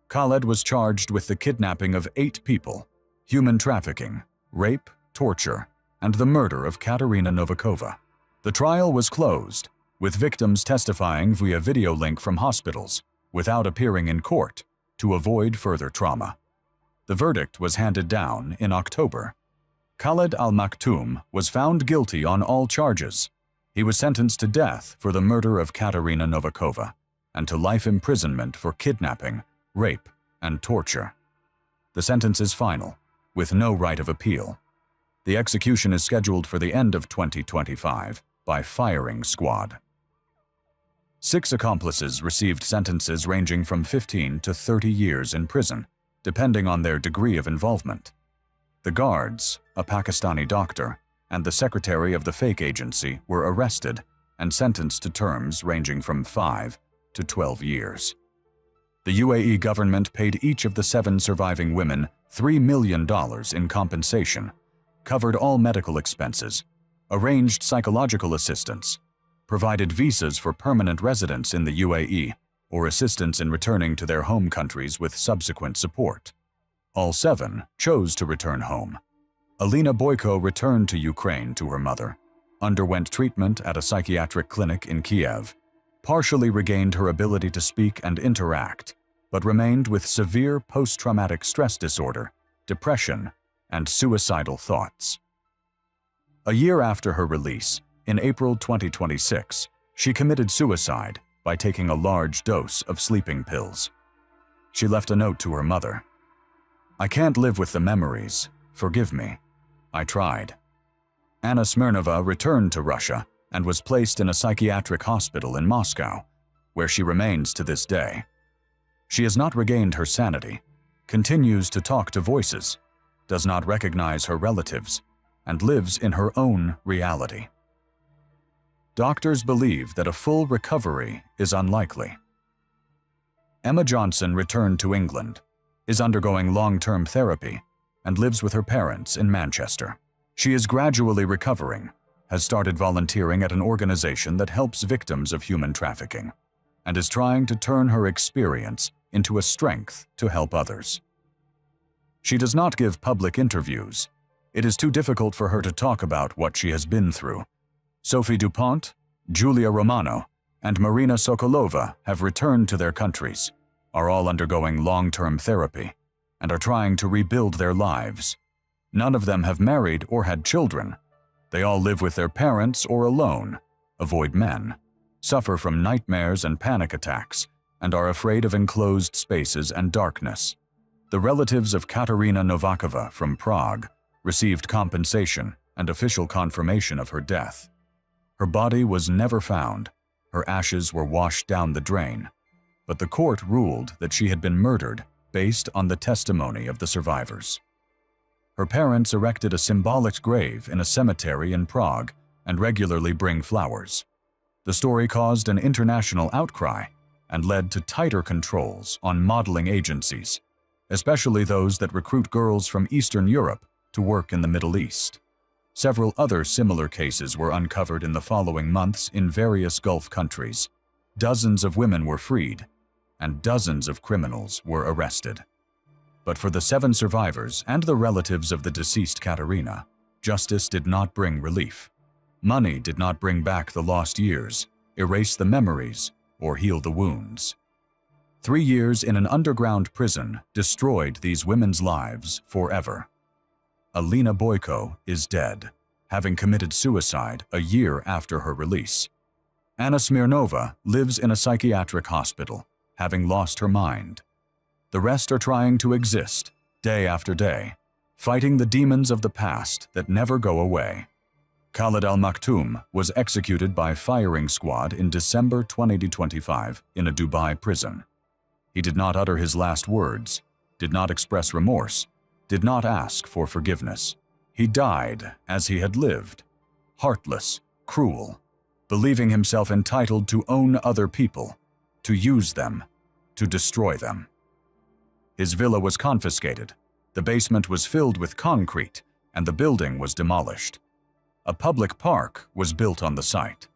Khaled was charged with the kidnapping of 8 people, human trafficking, rape, torture, and the murder of Katerina Novikova. The trial was closed, with victims testifying via video link from hospitals, without appearing in court, to avoid further trauma. The verdict was handed down in October. Khaled al-Maktoum was found guilty on all charges. He was sentenced to death for the murder of Katerina Novikova and to life imprisonment for kidnapping, rape, and torture. The sentence is final, with no right of appeal. The execution is scheduled for the end of 2025 by firing squad. 6 accomplices received sentences ranging from 15 to 30 years in prison, depending on their degree of involvement. The guards, a Pakistani doctor, and the secretary of the fake agency were arrested and sentenced to terms ranging from 5 to 12 years. The UAE government paid each of the 7 surviving women $3 million in compensation, covered all medical expenses, arranged psychological assistance, provided visas for permanent residents in the UAE, or assistance in returning to their home countries with subsequent support. All 7 chose to return home. Alina Boyko returned to Ukraine to her mother, underwent treatment at a psychiatric clinic in Kiev, partially regained her ability to speak and interact, but remained with severe post-traumatic stress disorder, depression, and suicidal thoughts. A year after her release, in April 2026, she committed suicide by taking a large dose of sleeping pills. She left a note to her mother. "I can't live with the memories. Forgive me. I tried." Anna Smirnova returned to Russia and was placed in a psychiatric hospital in Moscow, where she remains to this day. She has not regained her sanity, continues to talk to voices, does not recognize her relatives, and lives in her own reality. Doctors believe that a full recovery is unlikely. Emma Johnson returned to England, is undergoing long-term therapy, and lives with her parents in Manchester. She is gradually recovering, has started volunteering at an organization that helps victims of human trafficking, and is trying to turn her experience into a strength to help others. She does not give public interviews. It is too difficult for her to talk about what she has been through. Sophie Dupont, Julia Romano, and Marina Sokolova have returned to their countries, are all undergoing long-term therapy, and are trying to rebuild their lives. None of them have married or had children. They all live with their parents or alone, avoid men, suffer from nightmares and panic attacks, and are afraid of enclosed spaces and darkness. The relatives of Katerina Novikova from Prague received compensation and official confirmation of her death. Her body was never found. Her ashes were washed down the drain, but the court ruled that she had been murdered based on the testimony of the survivors. Her parents erected a symbolic grave in a cemetery in Prague and regularly bring flowers. The story caused an international outcry and led to tighter controls on modeling agencies, especially those that recruit girls from Eastern Europe to work in the Middle East. Several other similar cases were uncovered in the following months in various Gulf countries. Dozens of women were freed, and dozens of criminals were arrested. But for the 7 survivors and the relatives of the deceased Katerina, justice did not bring relief. Money did not bring back the lost years, erase the memories, or heal the wounds. 3 years in an underground prison destroyed these women's lives forever. Alina Boyko is dead, having committed suicide a year after her release. Anna Smirnova lives in a psychiatric hospital, having lost her mind. The rest are trying to exist, day after day, fighting the demons of the past that never go away. Khaled al-Maktoum was executed by firing squad in December 2025 in a Dubai prison. He did not utter his last words, did not express remorse, did not ask for forgiveness. He died as he had lived, heartless, cruel, believing himself entitled to own other people, to use them, to destroy them. His villa was confiscated, the basement was filled with concrete, and the building was demolished. A public park was built on the site.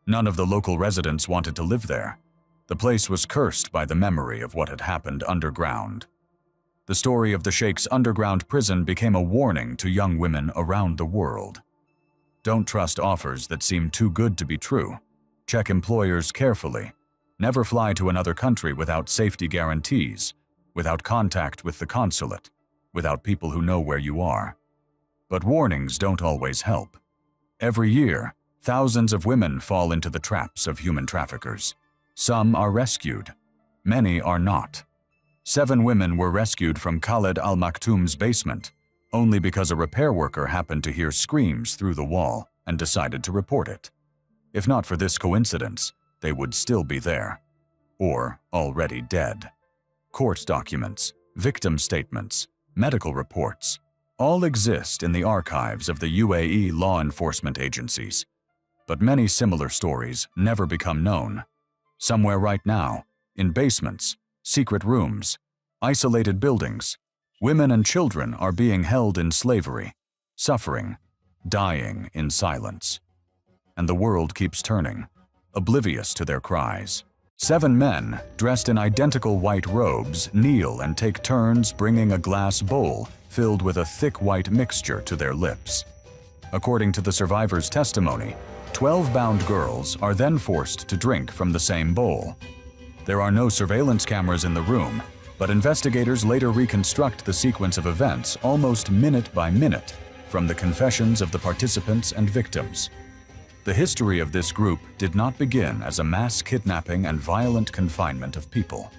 None of the local residents wanted to live there. The place was cursed by the memory of what had happened underground. The story of the Sheikh's underground prison became a warning to young women around the world. Don't trust offers that seem too good to be true. Check employers carefully. Never fly to another country without safety guarantees, without contact with the consulate, without people who know where you are. But warnings don't always help. Every year, thousands of women fall into the traps of human traffickers. Some are rescued. Many are not. 7 women were rescued from Khaled Al Maktoum's basement, only because a repair worker happened to hear screams through the wall and decided to report it. If not for this coincidence, they would still be there, or already dead. Court documents, victim statements, medical reports, all exist in the archives of the UAE law enforcement agencies. But many similar stories never become known. Somewhere right now, in basements, secret rooms, isolated buildings, women and children are being held in slavery, suffering, dying in silence. And the world keeps turning, oblivious to their cries. 7 men, dressed in identical white robes, kneel and take turns bringing a glass bowl filled with a thick white mixture to their lips. According to the survivors' testimony, 12 bound girls are then forced to drink from the same bowl. There are no surveillance cameras in the room, but investigators later reconstruct the sequence of events almost minute by minute from the confessions of the participants and victims. The history of this group did not begin as a mass kidnapping and violent confinement of people.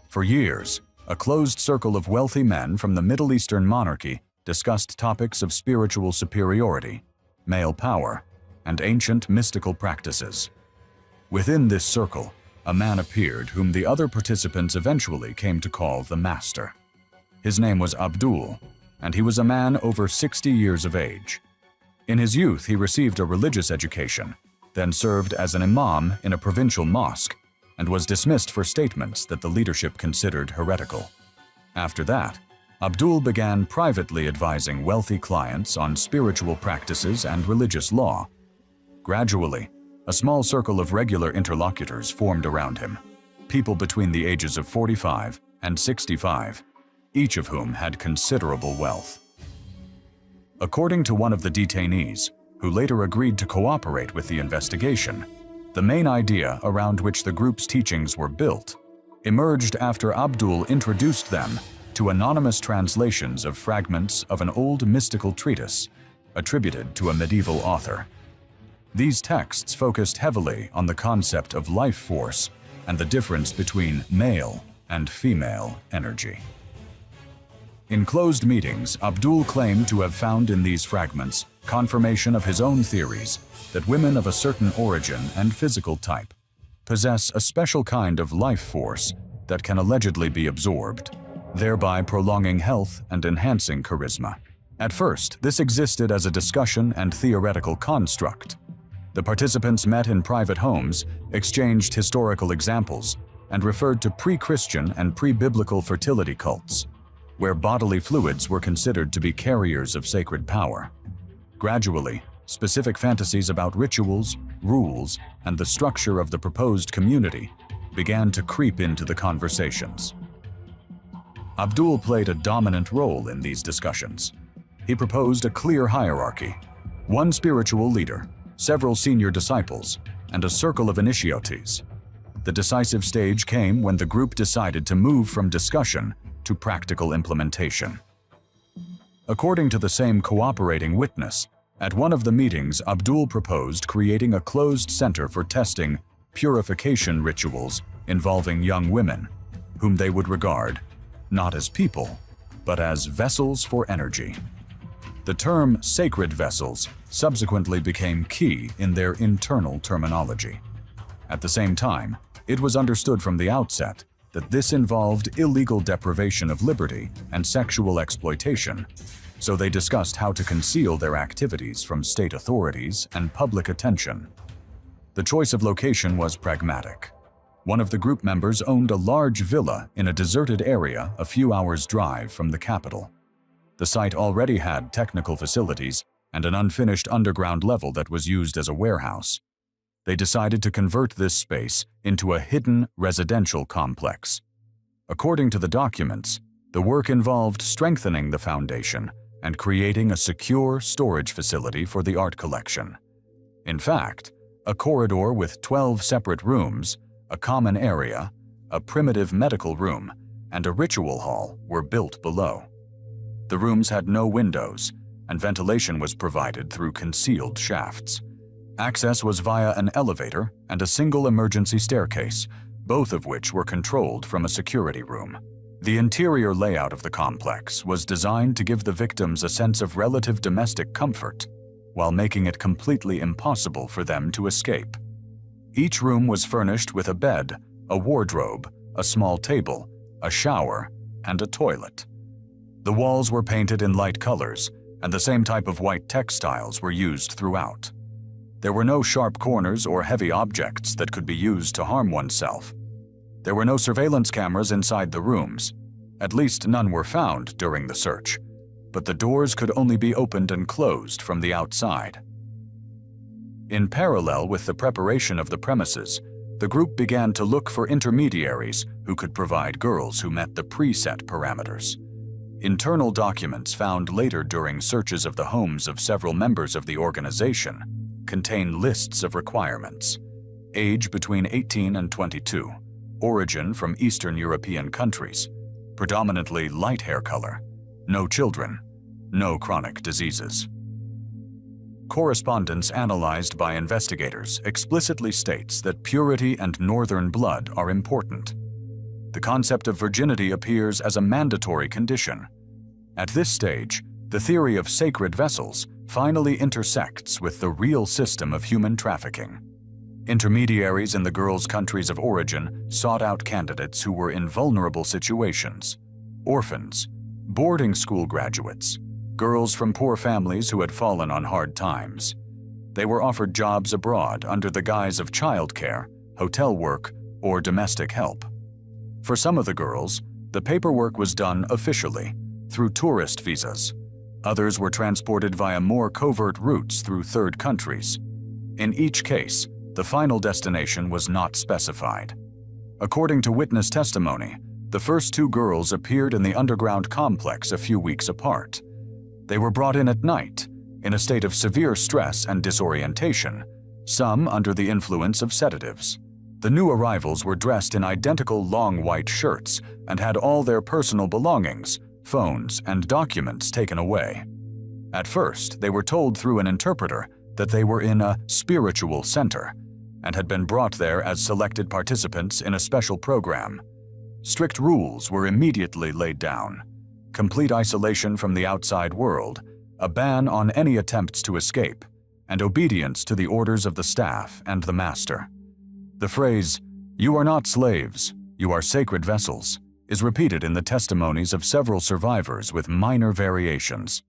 For years, a closed circle of wealthy men from the Middle Eastern monarchy discussed topics of spiritual superiority, male power, and ancient mystical practices. Within this circle, a man appeared whom the other participants eventually came to call the Master. His name was Abdul, and he was a man over 60 years of age. In his youth, he received a religious education, then served as an imam in a provincial mosque, and was dismissed for statements that the leadership considered heretical. After that, Abdul began privately advising wealthy clients on spiritual practices and religious law. Gradually, a small circle of regular interlocutors formed around him, people between the ages of 45 and 65, each of whom had considerable wealth. According to one of the detainees, who later agreed to cooperate with the investigation, the main idea around which the group's teachings were built emerged after Abdul introduced them to anonymous translations of fragments of an old mystical treatise attributed to a medieval author. These texts focused heavily on the concept of life force and the difference between male and female energy. In closed meetings, Abdul claimed to have found in these fragments confirmation of his own theories that women of a certain origin and physical type possess a special kind of life force that can allegedly be absorbed, thereby prolonging health and enhancing charisma. At first, this existed as a discussion and theoretical construct. The participants met in private homes, exchanged historical examples, and referred to pre-Christian and pre-biblical fertility cults, where bodily fluids were considered to be carriers of sacred power. Gradually, specific fantasies about rituals, rules, and the structure of the proposed community began to creep into the conversations. Abdul played a dominant role in these discussions. He proposed a clear hierarchy: one spiritual leader, several senior disciples, and a circle of initiates. The decisive stage came when the group decided to move from discussion to practical implementation. According to the same cooperating witness, at one of the meetings, Abdul proposed creating a closed center for testing purification rituals involving young women, whom they would regard not as people, but as vessels for energy. The term sacred vessels subsequently became key in their internal terminology. At the same time, it was understood from the outset that this involved illegal deprivation of liberty and sexual exploitation, so they discussed how to conceal their activities from state authorities and public attention. The choice of location was pragmatic. One of the group members owned a large villa in a deserted area a few hours' drive from the capital. The site already had technical facilities and an unfinished underground level that was used as a warehouse. They decided to convert this space into a hidden residential complex. According to the documents, the work involved strengthening the foundation and creating a secure storage facility for the art collection. In fact, a corridor with 12 separate rooms, a common area, a primitive medical room, and a ritual hall were built below. The rooms had no windows, and ventilation was provided through concealed shafts. Access was via an elevator and a single emergency staircase, both of which were controlled from a security room. The interior layout of the complex was designed to give the victims a sense of relative domestic comfort, while making it completely impossible for them to escape. Each room was furnished with a bed, a wardrobe, a small table, a shower, and a toilet. The walls were painted in light colors, and the same type of white textiles were used throughout. There were no sharp corners or heavy objects that could be used to harm oneself. There were no surveillance cameras inside the rooms. At least none were found during the search, but the doors could only be opened and closed from the outside. In parallel with the preparation of the premises, the group began to look for intermediaries who could provide girls who met the preset parameters. Internal documents found later during searches of the homes of several members of the organization contain lists of requirements: age between 18 and 22, origin from Eastern European countries, predominantly light hair color, no children, no chronic diseases. Correspondence analyzed by investigators explicitly states that purity and northern blood are important. The concept of virginity appears as a mandatory condition. At this stage, the theory of sacred vessels finally intersects with the real system of human trafficking. Intermediaries in the girls' countries of origin sought out candidates who were in vulnerable situations: orphans, boarding school graduates, girls from poor families who had fallen on hard times. They were offered jobs abroad under the guise of childcare, hotel work, or domestic help. For some of the girls, the paperwork was done officially, through tourist visas. Others were transported via more covert routes through third countries. In each case, the final destination was not specified. According to witness testimony, the first two girls appeared in the underground complex a few weeks apart. They were brought in at night, in a state of severe stress and disorientation, some under the influence of sedatives. The new arrivals were dressed in identical long white shirts and had all their personal belongings, phones, and documents taken away. At first, they were told through an interpreter that they were in a spiritual center and had been brought there as selected participants in a special program. Strict rules were immediately laid down: complete isolation from the outside world, a ban on any attempts to escape, and obedience to the orders of the staff and the master. The phrase, "You are not slaves, you are sacred vessels," is repeated in the testimonies of several survivors with minor variations.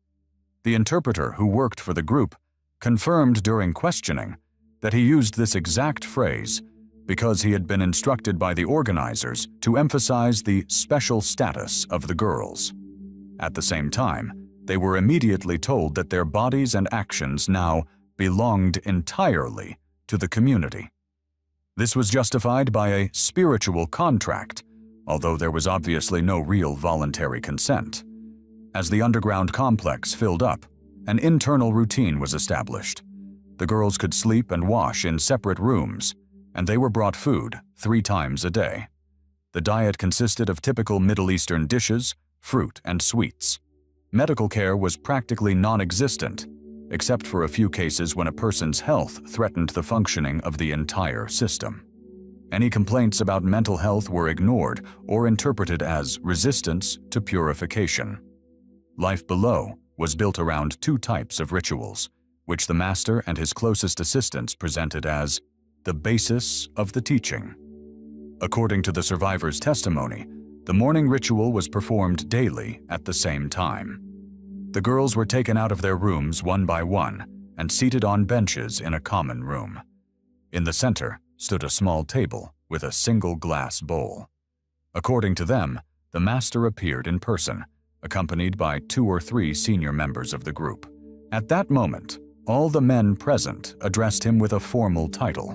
The interpreter who worked for the group confirmed during questioning that he used this exact phrase because he had been instructed by the organizers to emphasize the special status of the girls. At the same time, they were immediately told that their bodies and actions now belonged entirely to the community. This was justified by a spiritual contract, although there was obviously no real voluntary consent. As the underground complex filled up, an internal routine was established. The girls could sleep and wash in separate rooms, and they were brought food 3 times a day. The diet consisted of typical Middle Eastern dishes, fruit, and sweets. Medical care was practically non-existent, except for a few cases when a person's health threatened the functioning of the entire system. Any complaints about mental health were ignored or interpreted as resistance to purification. Life below was built around 2 types of rituals, which the master and his closest assistants presented as the basis of the teaching. According to the survivor's testimony, the morning ritual was performed daily at the same time. The girls were taken out of their rooms one by one and seated on benches in a common room. In the center stood a small table with a single glass bowl. According to them, the master appeared in person, accompanied by 2 or 3 senior members of the group. At that moment, all the men present addressed him with a formal title.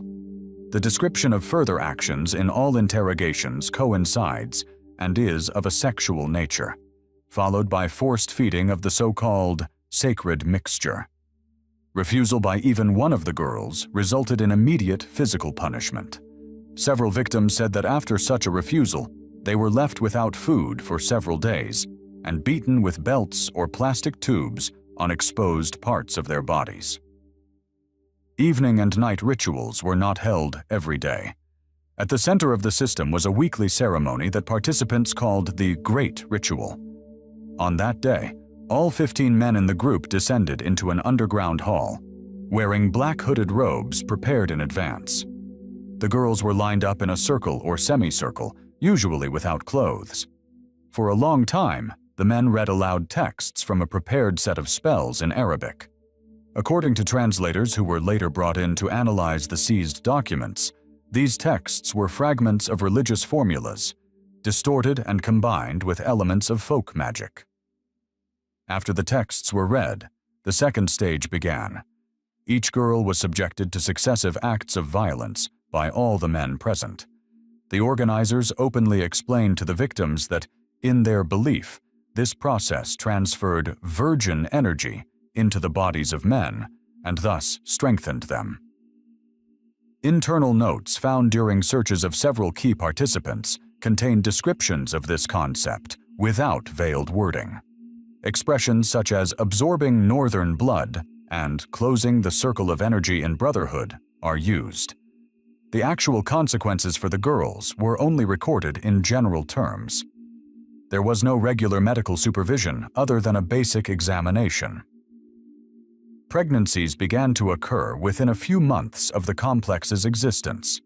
The description of further actions in all interrogations coincides and is of a sexual nature, followed by forced feeding of the so-called sacred mixture. Refusal by even one of the girls resulted in immediate physical punishment. Several victims said that after such a refusal, they were left without food for several days and beaten with belts or plastic tubes on exposed parts of their bodies. Evening and night rituals were not held every day. At the center of the system was a weekly ceremony that participants called the Great Ritual. On that day, all 15 men in the group descended into an underground hall, wearing black hooded robes prepared in advance. The girls were lined up in a circle or semicircle, usually without clothes. For a long time, the men read aloud texts from a prepared set of spells in Arabic. According to translators who were later brought in to analyze the seized documents, these texts were fragments of religious formulas, distorted and combined with elements of folk magic. After the texts were read, the second stage began. Each girl was subjected to successive acts of violence by all the men present. The organizers openly explained to the victims that, in their belief, this process transferred virgin energy into the bodies of men and thus strengthened them. Internal notes found during searches of several key participants contained descriptions of this concept without veiled wording. Expressions such as absorbing northern blood and closing the circle of energy in brotherhood are used. The actual consequences for the girls were only recorded in general terms. There was no regular medical supervision other than a basic examination. Pregnancies began to occur within a few months of the complex's existence.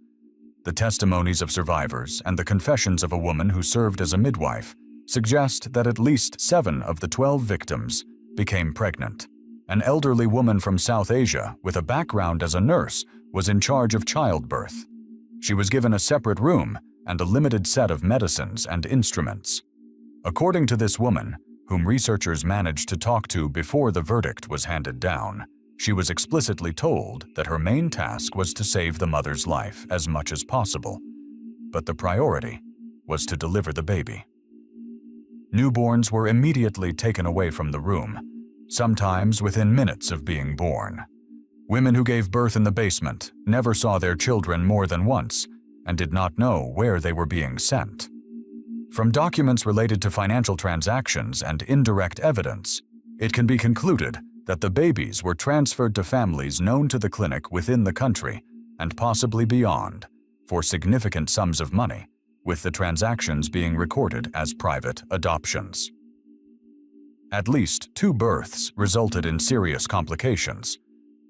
The testimonies of survivors and the confessions of a woman who served as a midwife suggest that at least 7 of the 12 victims became pregnant. An elderly woman from South Asia with a background as a nurse was in charge of childbirth. She was given a separate room and a limited set of medicines and instruments. According to this woman, whom researchers managed to talk to before the verdict was handed down, she was explicitly told that her main task was to save the mother's life as much as possible, but the priority was to deliver the baby. Newborns were immediately taken away from the room, sometimes within minutes of being born. Women who gave birth in the basement never saw their children more than once and did not know where they were being sent. From documents related to financial transactions and indirect evidence, it can be concluded that the babies were transferred to families known to the clinic within the country and possibly beyond for significant sums of money, with the transactions being recorded as private adoptions. At least 2 births resulted in serious complications.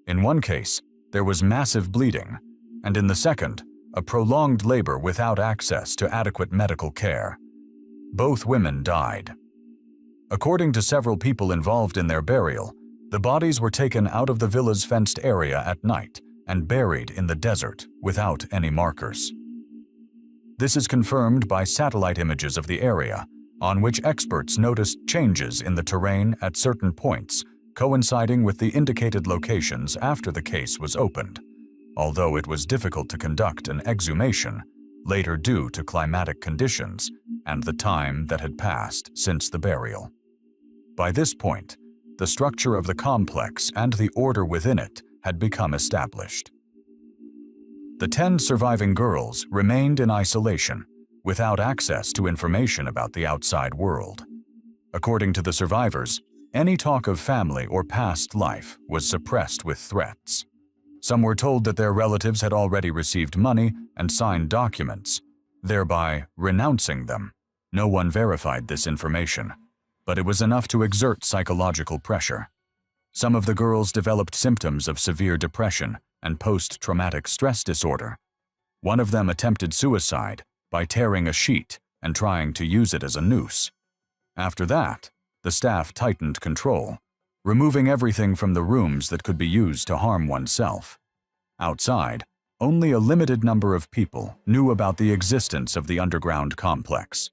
In one case, there was massive bleeding, and in the second, a prolonged labor without access to adequate medical care. Both women died. According to several people involved in their burial, the bodies were taken out of the villa's fenced area at night and buried in the desert without any markers. This is confirmed by satellite images of the area, on which experts noticed changes in the terrain at certain points, coinciding with the indicated locations after the case was opened, although it was difficult to conduct an exhumation, later due to climatic conditions and the time that had passed since the burial. By this point, the structure of the complex and the order within it had become established. The 10 surviving girls remained in isolation, without access to information about the outside world. According to the survivors, any talk of family or past life was suppressed with threats. Some were told that their relatives had already received money and signed documents, thereby renouncing them. No one verified this information, but it was enough to exert psychological pressure. Some of the girls developed symptoms of severe depression and post-traumatic stress disorder. One of them attempted suicide by tearing a sheet and trying to use it as a noose. After that, the staff tightened control, removing everything from the rooms that could be used to harm oneself. Outside, only a limited number of people knew about the existence of the underground complex.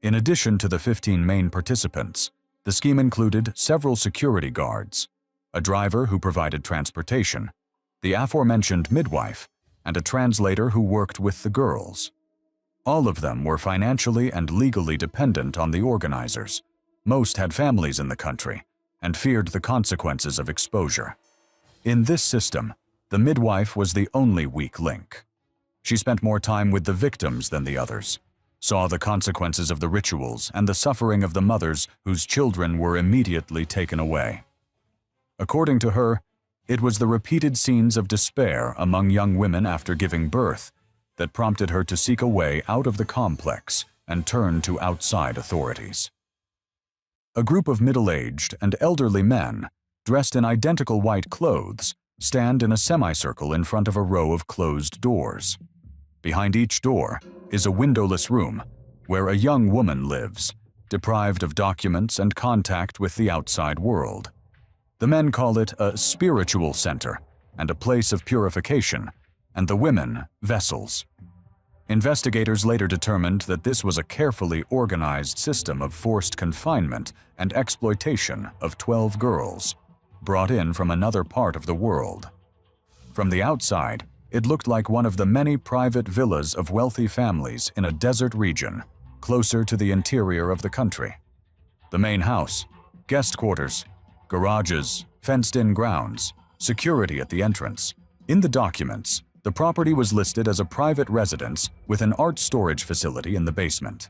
In addition to the 15 main participants, The scheme included several security guards, a driver who provided transportation, the aforementioned midwife, and a translator who worked with the girls. All of them were financially and legally dependent on the organizers. Most had families in the country and feared the consequences of exposure. In this system, the midwife was the only weak link. She spent more time with the victims than the others, saw the consequences of the rituals and the suffering of the mothers whose children were immediately taken away. According to her, it was the repeated scenes of despair among young women after giving birth that prompted her to seek a way out of the complex and turn to outside authorities. A group of middle-aged and elderly men, dressed in identical white clothes, stand in a semicircle in front of a row of closed doors. Behind each door is a windowless room where a young woman lives, deprived of documents and contact with the outside world. The men call it a spiritual center and a place of purification, and the women vessels. Investigators later determined that this was a carefully organized system of forced confinement and exploitation of 12 girls, brought in from another part of the world. From the outside, it looked like one of the many private villas of wealthy families in a desert region, closer to the interior of the country. The main house, guest quarters, garages, fenced-in grounds, security at the entrance. In the documents, the property was listed as a private residence with an art storage facility in the basement.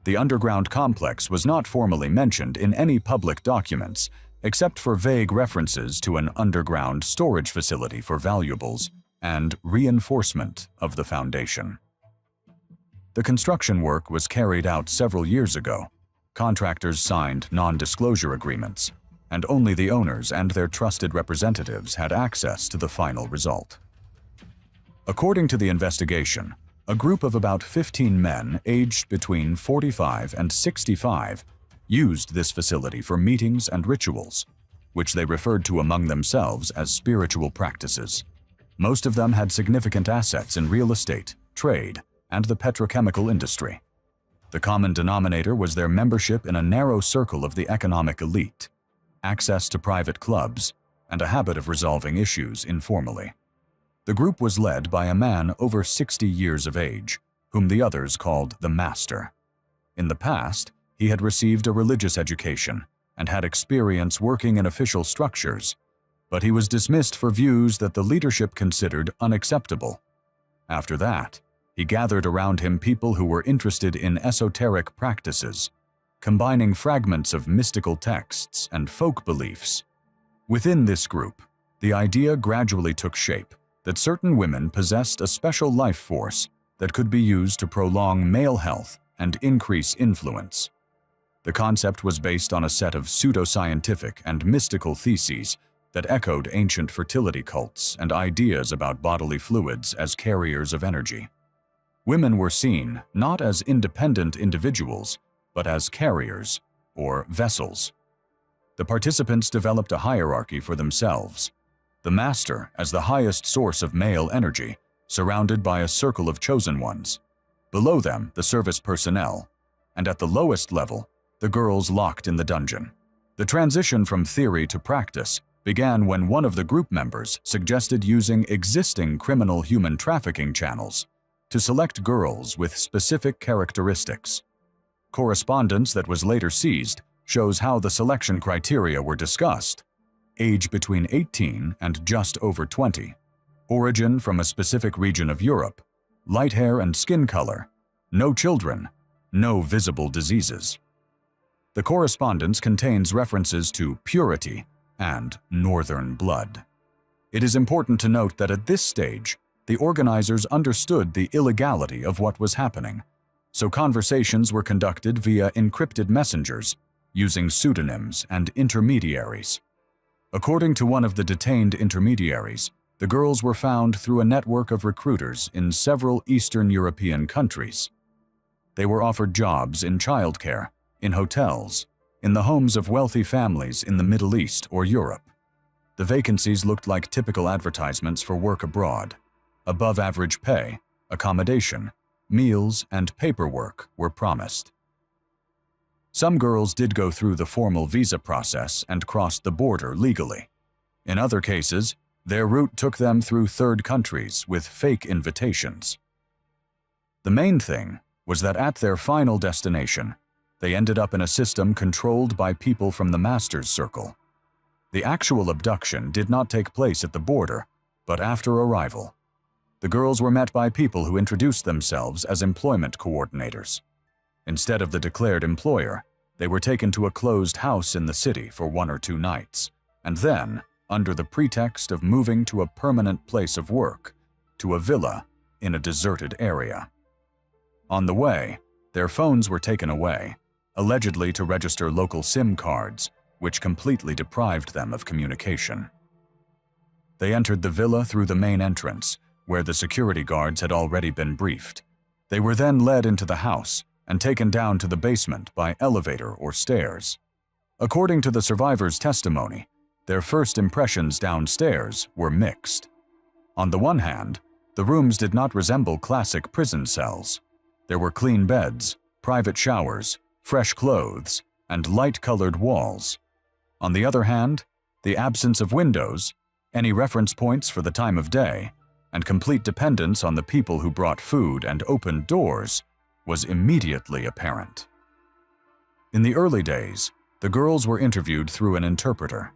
The underground complex was not formally mentioned in any public documents, except for vague references to an underground storage facility for valuables and reinforcement of the foundation. The construction work was carried out several years ago. Contractors signed non-disclosure agreements, and only the owners and their trusted representatives had access to the final result. According to the investigation, a group of about 15 men aged between 45 and 65 used this facility for meetings and rituals, which they referred to among themselves as spiritual practices. Most of them had significant assets in real estate, trade, and the petrochemical industry. The common denominator was their membership in a narrow circle of the economic elite, access to private clubs, and a habit of resolving issues informally. The group was led by a man over 60 years of age, whom the others called the Master. In the past, he had received a religious education and had experience working in official structures, but he was dismissed for views that the leadership considered unacceptable. After that, he gathered around him people who were interested in esoteric practices, combining fragments of mystical texts and folk beliefs. Within this group, the idea gradually took shape that certain women possessed a special life force that could be used to prolong male health and increase influence. The concept was based on a set of pseudoscientific and mystical theses that echoed ancient fertility cults and ideas about bodily fluids as carriers of energy. Women were seen not as independent individuals, but as carriers, or vessels. The participants developed a hierarchy for themselves. The Master as the highest source of male energy, surrounded by a circle of chosen ones. Below them, the service personnel, and at the lowest level, the girls locked in the dungeon. The transition from theory to practice began when one of the group members suggested using existing criminal human trafficking channels to select girls with specific characteristics. Correspondence that was later seized shows how the selection criteria were discussed: age between 18 and just over 20, origin from a specific region of Europe, light hair and skin color, no children, no visible diseases. The correspondence contains references to purity and northern blood. It is important to note that at this stage, the organizers understood the illegality of what was happening, so conversations were conducted via encrypted messengers, using pseudonyms and intermediaries. According to one of the detained intermediaries, the girls were found through a network of recruiters in several Eastern European countries. They were offered jobs in childcare, in hotels, in the homes of wealthy families in the Middle East or Europe. The vacancies looked like typical advertisements for work abroad. Above-average pay, accommodation, meals, and paperwork were promised. Some girls did go through the formal visa process and crossed the border legally. In other cases, their route took them through third countries with fake invitations. The main thing was that at their final destination, they ended up in a system controlled by people from the master's circle. The actual abduction did not take place at the border, but after arrival. The girls were met by people who introduced themselves as employment coordinators. Instead of the declared employer, they were taken to a closed house in the city for 1 or 2 nights, and then, under the pretext of moving to a permanent place of work, to a villa in a deserted area. On the way, their phones were taken away, allegedly to register local SIM cards, which completely deprived them of communication. They entered the villa through the main entrance, where the security guards had already been briefed. They were then led into the house and taken down to the basement by elevator or stairs. According to the survivors' testimony, their first impressions downstairs were mixed. On the one hand, the rooms did not resemble classic prison cells. There were clean beds, private showers, fresh clothes, and light-colored walls. On the other hand, the absence of windows, any reference points for the time of day, and complete dependence on the people who brought food and opened doors was immediately apparent. In the early days, the girls were interviewed through an interpreter.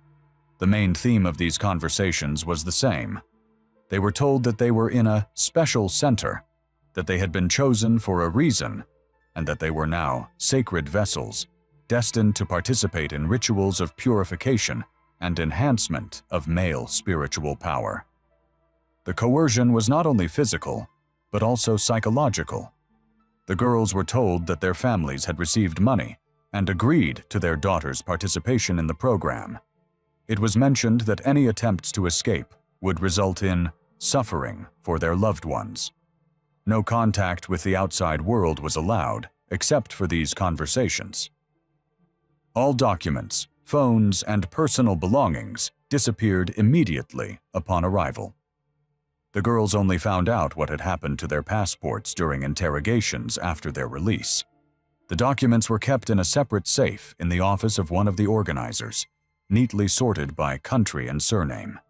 The main theme of these conversations was the same. They were told that they were in a special center, that they had been chosen for a reason, and that they were now sacred vessels, destined to participate in rituals of purification and enhancement of male spiritual power. The coercion was not only physical, but also psychological. The girls were told that their families had received money and agreed to their daughters' participation in the program. It was mentioned that any attempts to escape would result in suffering for their loved ones. No contact with the outside world was allowed, except for these conversations. All documents, phones, and personal belongings disappeared immediately upon arrival. The girls only found out what had happened to their passports during interrogations after their release. The documents were kept in a separate safe in the office of one of the organizers, neatly sorted by country and surname.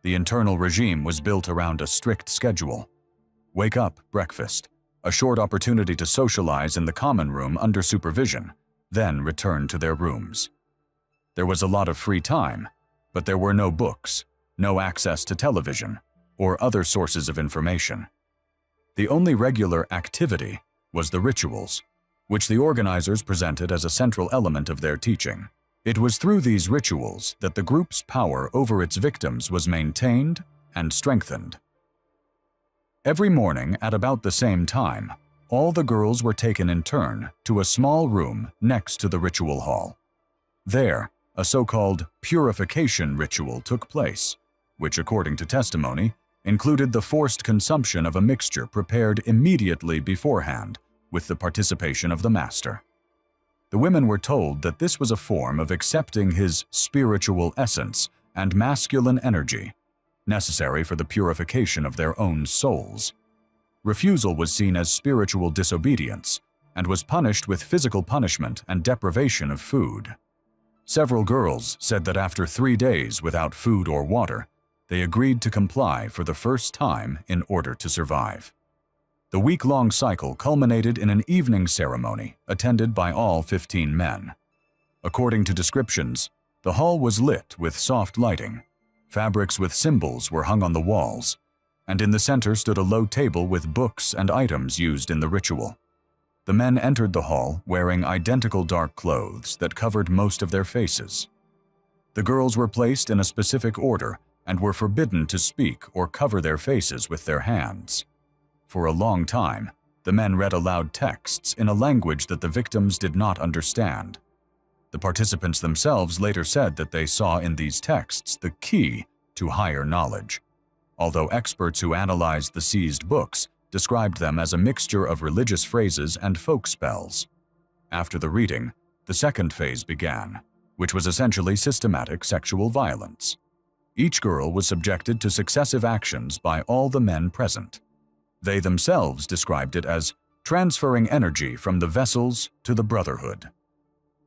The internal regime was built around a strict schedule. Wake up, breakfast, a short opportunity to socialize in the common room under supervision, then return to their rooms. There was a lot of free time, but there were no books, no access to television, or other sources of information. The only regular activity was the rituals, which the organizers presented as a central element of their teaching. It was through these rituals that the group's power over its victims was maintained and strengthened. Every morning at about the same time, all the girls were taken in turn to a small room next to the ritual hall. There, a so-called purification ritual took place, which, according to testimony, included the forced consumption of a mixture prepared immediately beforehand with the participation of the master. The women were told that this was a form of accepting his spiritual essence and masculine energy, necessary for the purification of their own souls. Refusal was seen as spiritual disobedience and was punished with physical punishment and deprivation of food. Several girls said that after 3 days without food or water, they agreed to comply for the first time in order to survive. The week-long cycle culminated in an evening ceremony attended by all 15 men. According to descriptions, the hall was lit with soft lighting. Fabrics with symbols were hung on the walls, and in the center stood a low table with books and items used in the ritual. The men entered the hall wearing identical dark clothes that covered most of their faces. The girls were placed in a specific order and were forbidden to speak or cover their faces with their hands. For a long time, the men read aloud texts in a language that the victims did not understand. The participants themselves later said that they saw in these texts the key to higher knowledge, although experts who analyzed the seized books described them as a mixture of religious phrases and folk spells. After the reading, the second phase began, which was essentially systematic sexual violence. Each girl was subjected to successive actions by all the men present. They themselves described it as transferring energy from the vessels to the brotherhood.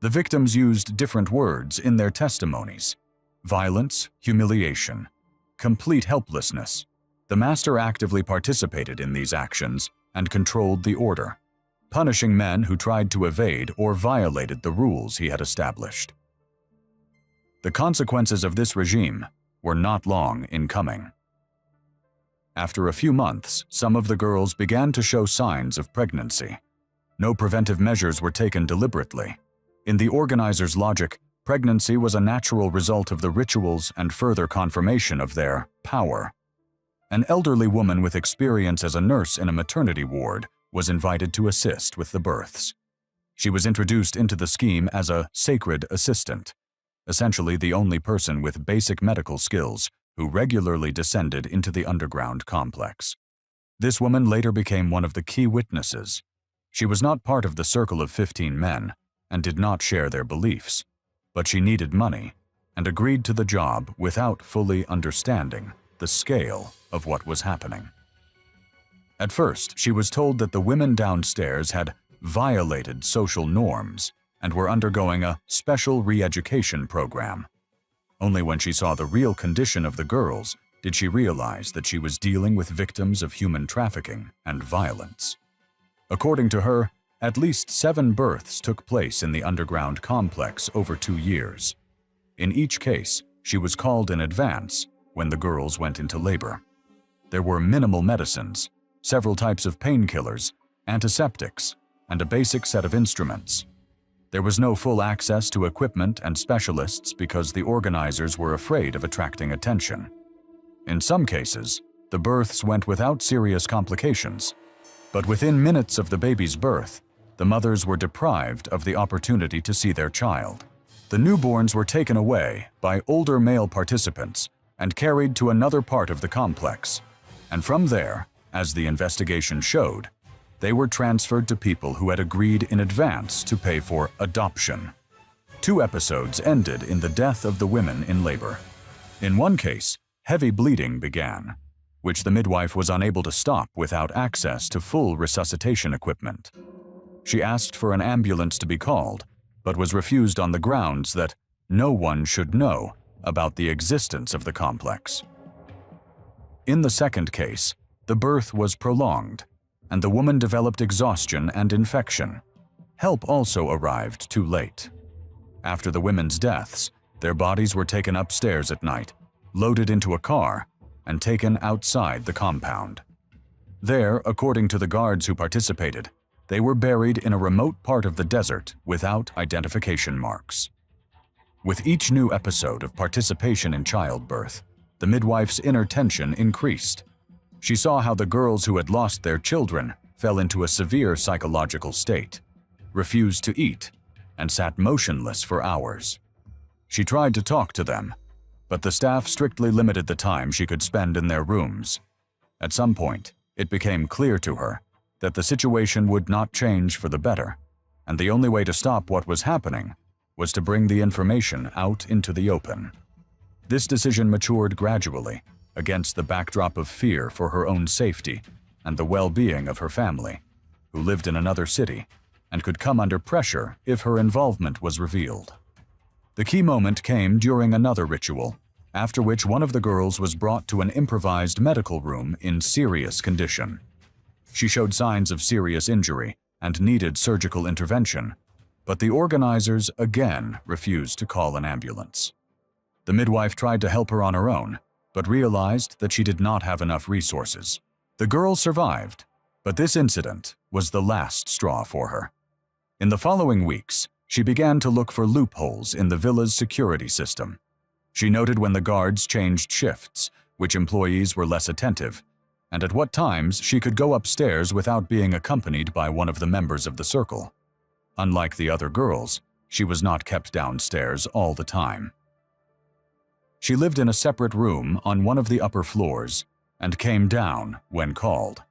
The victims used different words in their testimonies: violence, humiliation, complete helplessness. The master actively participated in these actions and controlled the order, punishing men who tried to evade or violated the rules he had established. The consequences of this regime were not long in coming. After a few months, some of the girls began to show signs of pregnancy. No preventive measures were taken deliberately. In the organizers' logic, pregnancy was a natural result of the rituals and further confirmation of their power. An elderly woman with experience as a nurse in a maternity ward was invited to assist with the births. She was introduced into the scheme as a sacred assistant, essentially the only person with basic medical skills who regularly descended into the underground complex. This woman later became one of the key witnesses. She was not part of the circle of 15 men and did not share their beliefs, but she needed money and agreed to the job without fully understanding the scale of what was happening. At first, she was told that the women downstairs had violated social norms and were undergoing a special re-education program. Only when she saw the real condition of the girls did she realize that she was dealing with victims of human trafficking and violence. According to her, at least 7 births took place in the underground complex over 2 years. In each case, she was called in advance when the girls went into labor. There were minimal medicines, several types of painkillers, antiseptics, and a basic set of instruments. There was no full access to equipment and specialists because the organizers were afraid of attracting attention. In some cases, the births went without serious complications, but within minutes of the baby's birth, the mothers were deprived of the opportunity to see their child. The newborns were taken away by older male participants and carried to another part of the complex, and from there, as the investigation showed, they were transferred to people who had agreed in advance to pay for adoption. 2 episodes ended in the death of the women in labor. In one case, heavy bleeding began, which the midwife was unable to stop without access to full resuscitation equipment. She asked for an ambulance to be called, but was refused on the grounds that no one should know about the existence of the complex. In the second case, the birth was prolonged, and the woman developed exhaustion and infection. Help also arrived too late. After the women's deaths, their bodies were taken upstairs at night, loaded into a car, and taken outside the compound. There, according to the guards who participated, they were buried in a remote part of the desert without identification marks. With each new episode of participation in childbirth, the midwife's inner tension increased. She saw how the girls who had lost their children fell into a severe psychological state, refused to eat, and sat motionless for hours. She tried to talk to them, but the staff strictly limited the time she could spend in their rooms. At some point, it became clear to her that the situation would not change for the better, and the only way to stop what was happening was to bring the information out into the open. This decision matured gradually, against the backdrop of fear for her own safety and the well-being of her family, who lived in another city and could come under pressure if her involvement was revealed. The key moment came during another ritual, after which one of the girls was brought to an improvised medical room in serious condition. She showed signs of serious injury and needed surgical intervention, but the organizers again refused to call an ambulance. The midwife tried to help her on her own, but realized that she did not have enough resources. The girl survived, but this incident was the last straw for her. In the following weeks, she began to look for loopholes in the villa's security system. She noted when the guards changed shifts, which employees were less attentive, and at what times she could go upstairs without being accompanied by one of the members of the circle. Unlike the other girls, she was not kept downstairs all the time. She lived in a separate room on one of the upper floors and came down when called.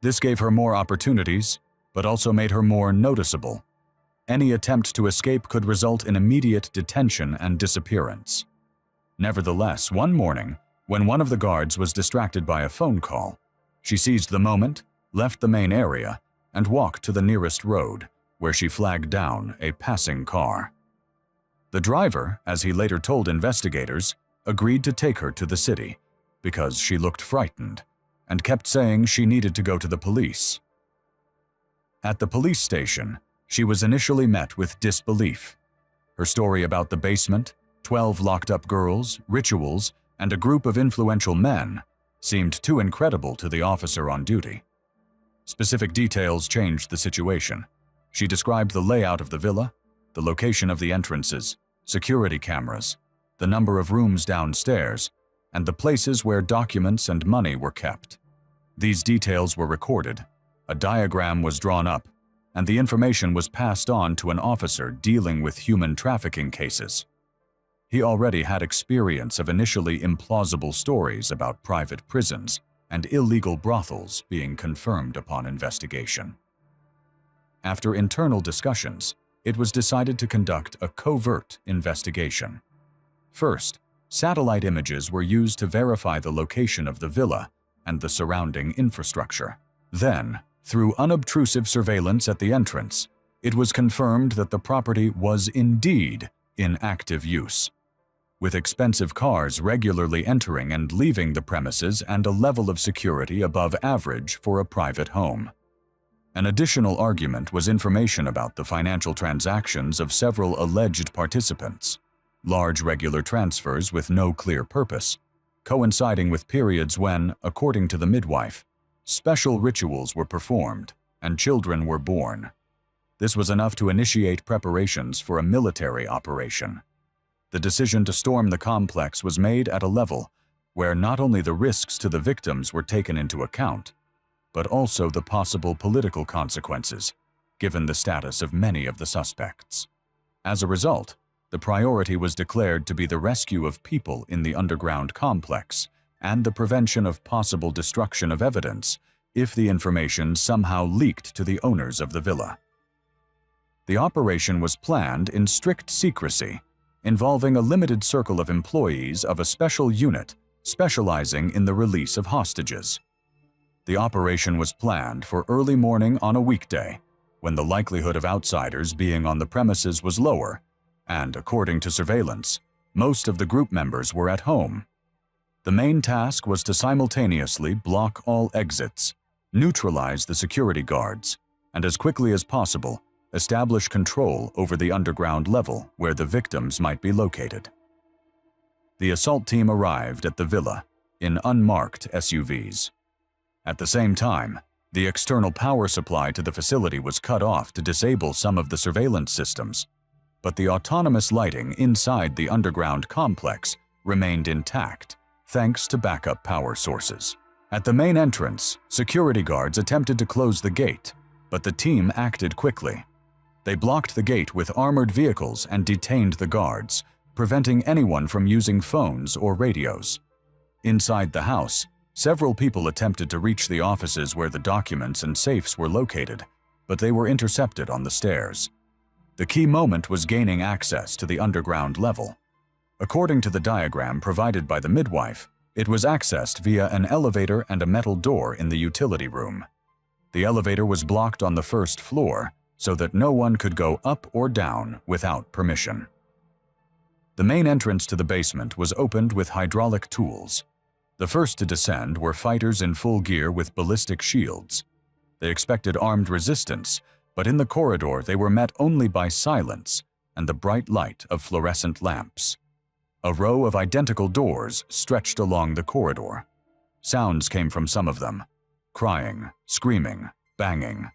This gave her more opportunities, but also made her more noticeable. Any attempt to escape could result in immediate detention and disappearance. Nevertheless, one morning, when one of the guards was distracted by a phone call, she seized the moment, left the main area, and walked to the nearest road, where she flagged down a passing car. The driver, as he later told investigators, agreed to take her to the city because she looked frightened and kept saying she needed to go to the police. At the police station, she was initially met with disbelief. Her story about the basement, 12 locked-up girls, rituals, and a group of influential men seemed too incredible to the officer on duty. Specific details changed the situation. She described the layout of the villa, the location of the entrances, security cameras, the number of rooms downstairs, and the places where documents and money were kept. These details were recorded, a diagram was drawn up, and the information was passed on to an officer dealing with human trafficking cases. He already had experience of initially implausible stories about private prisons and illegal brothels being confirmed upon investigation. After internal discussions, it was decided to conduct a covert investigation. First, satellite images were used to verify the location of the villa and the surrounding infrastructure. Then, through unobtrusive surveillance at the entrance, it was confirmed that the property was indeed in active use, with expensive cars regularly entering and leaving the premises and a level of security above average for a private home. An additional argument was information about the financial transactions of several alleged participants, large regular transfers with no clear purpose, coinciding with periods when, according to the midwife, special rituals were performed and children were born. This was enough to initiate preparations for a military operation. The decision to storm the complex was made at a level where not only the risks to the victims were taken into account, but also the possible political consequences, given the status of many of the suspects. As a result, the priority was declared to be the rescue of people in the underground complex and the prevention of possible destruction of evidence if the information somehow leaked to the owners of the villa. The operation was planned in strict secrecy, involving a limited circle of employees of a special unit specializing in the release of hostages. The operation was planned for early morning on a weekday, when the likelihood of outsiders being on the premises was lower, and according to surveillance, most of the group members were at home. The main task was to simultaneously block all exits, neutralize the security guards, and as quickly as possible, establish control over the underground level where the victims might be located. The assault team arrived at the villa in unmarked SUVs. At the same time, the external power supply to the facility was cut off to disable some of the surveillance systems, but the autonomous lighting inside the underground complex remained intact thanks to backup power sources. At the main entrance, security guards attempted to close the gate, but the team acted quickly. They blocked the gate with armored vehicles and detained the guards, preventing anyone from using phones or radios. Inside the house, several people attempted to reach the offices where the documents and safes were located, but they were intercepted on the stairs. The key moment was gaining access to the underground level. According to the diagram provided by the midwife, it was accessed via an elevator and a metal door in the utility room. The elevator was blocked on the first floor so that no one could go up or down without permission. The main entrance to the basement was opened with hydraulic tools. The first to descend were fighters in full gear with ballistic shields. They expected armed resistance, but in the corridor they were met only by silence and the bright light of fluorescent lamps. A row of identical doors stretched along the corridor. Sounds came from some of them: crying, screaming, banging.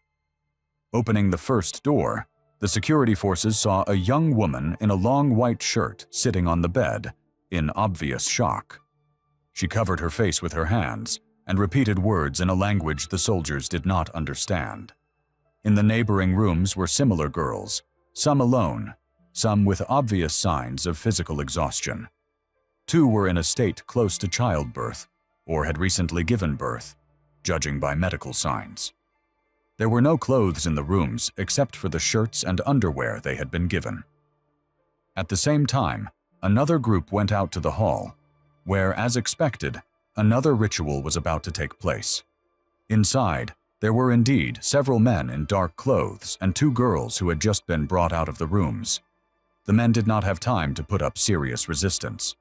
Opening the first door, the security forces saw a young woman in a long white shirt sitting on the bed, in obvious shock. She covered her face with her hands and repeated words in a language the soldiers did not understand. In the neighboring rooms were similar girls, some alone, some with obvious signs of physical exhaustion. 2 were in a state close to childbirth or had recently given birth, judging by medical signs. There were no clothes in the rooms except for the shirts and underwear they had been given. At the same time, another group went out to the hall, where, as expected, another ritual was about to take place. Inside, There were indeed several men in dark clothes and 2 girls who had just been brought out of the rooms. The men did not have time to put up serious resistance.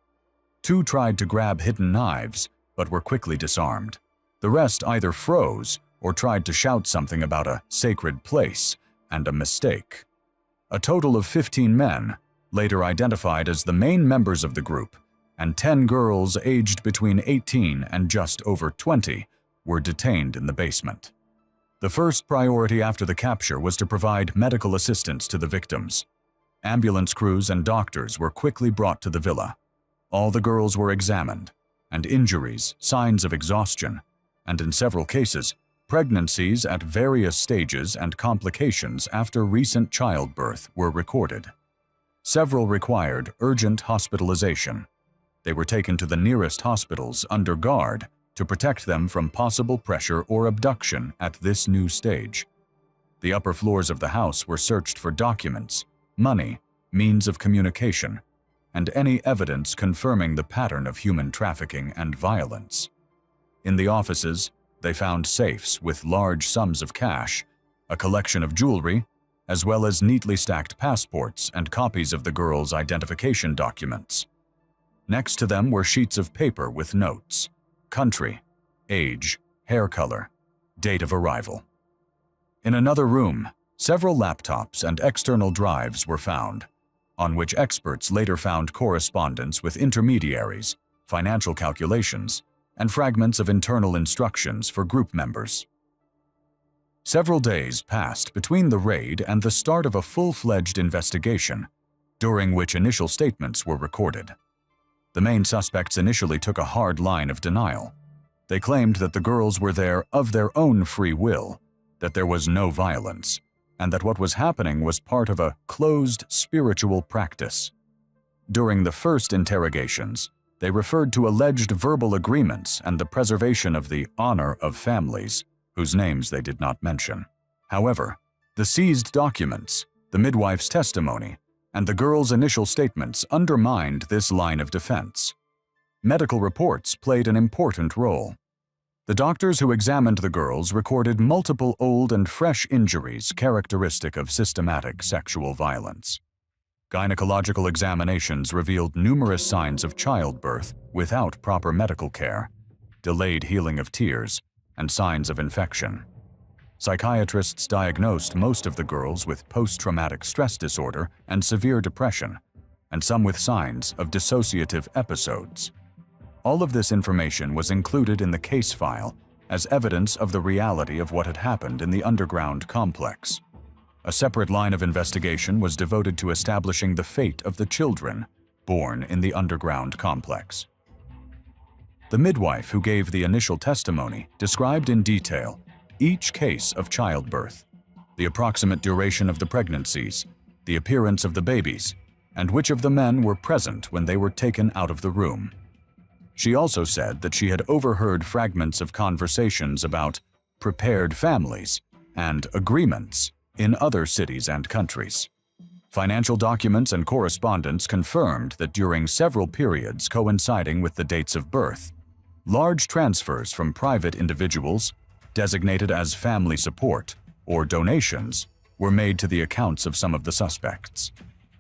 2 tried to grab hidden knives, but were quickly disarmed. The rest either froze or tried to shout something about a sacred place and a mistake. A total of 15 men, later identified as the main members of the group, and 10 girls aged between 18 and just over 20, were detained in the basement. The first priority after the capture was to provide medical assistance to the victims. Ambulance crews and doctors were quickly brought to the villa. All the girls were examined, and injuries, signs of exhaustion, and in several cases, pregnancies at various stages and complications after recent childbirth were recorded. Several required urgent hospitalization. They were taken to the nearest hospitals under guard to protect them from possible pressure or abduction at this new stage. The upper floors of the house were searched for documents, money, means of communication, and any evidence confirming the pattern of human trafficking and violence. In the offices, they found safes with large sums of cash, a collection of jewelry, as well as neatly stacked passports and copies of the girls' identification documents. Next to them were sheets of paper with notes, country, age, hair color, date of arrival. In another room, several laptops and external drives were found, on which experts later found correspondence with intermediaries, financial calculations, and fragments of internal instructions for group members. Several days passed between the raid and the start of a full-fledged investigation, during which initial statements were recorded. The main suspects initially took a hard line of denial. They claimed that the girls were there of their own free will, that there was no violence, and that what was happening was part of a closed spiritual practice. During the first interrogations, they referred to alleged verbal agreements and the preservation of the honor of families, whose names they did not mention. However, the seized documents, the midwife's testimony, and the girls' initial statements undermined this line of defense. Medical reports played an important role. The doctors who examined the girls recorded multiple old and fresh injuries characteristic of systematic sexual violence. Gynecological examinations revealed numerous signs of childbirth without proper medical care, delayed healing of tears, and signs of infection. Psychiatrists diagnosed most of the girls with post-traumatic stress disorder and severe depression, and some with signs of dissociative episodes. All of this information was included in the case file as evidence of the reality of what had happened in the underground complex. A separate line of investigation was devoted to establishing the fate of the children born in the underground complex. The midwife who gave the initial testimony described in detail each case of childbirth, the approximate duration of the pregnancies, the appearance of the babies, and which of the men were present when they were taken out of the room. She also said that she had overheard fragments of conversations about prepared families and agreements in other cities and countries. Financial documents and correspondence confirmed that during several periods coinciding with the dates of birth, large transfers from private individuals, designated as family support or donations, were made to the accounts of some of the suspects.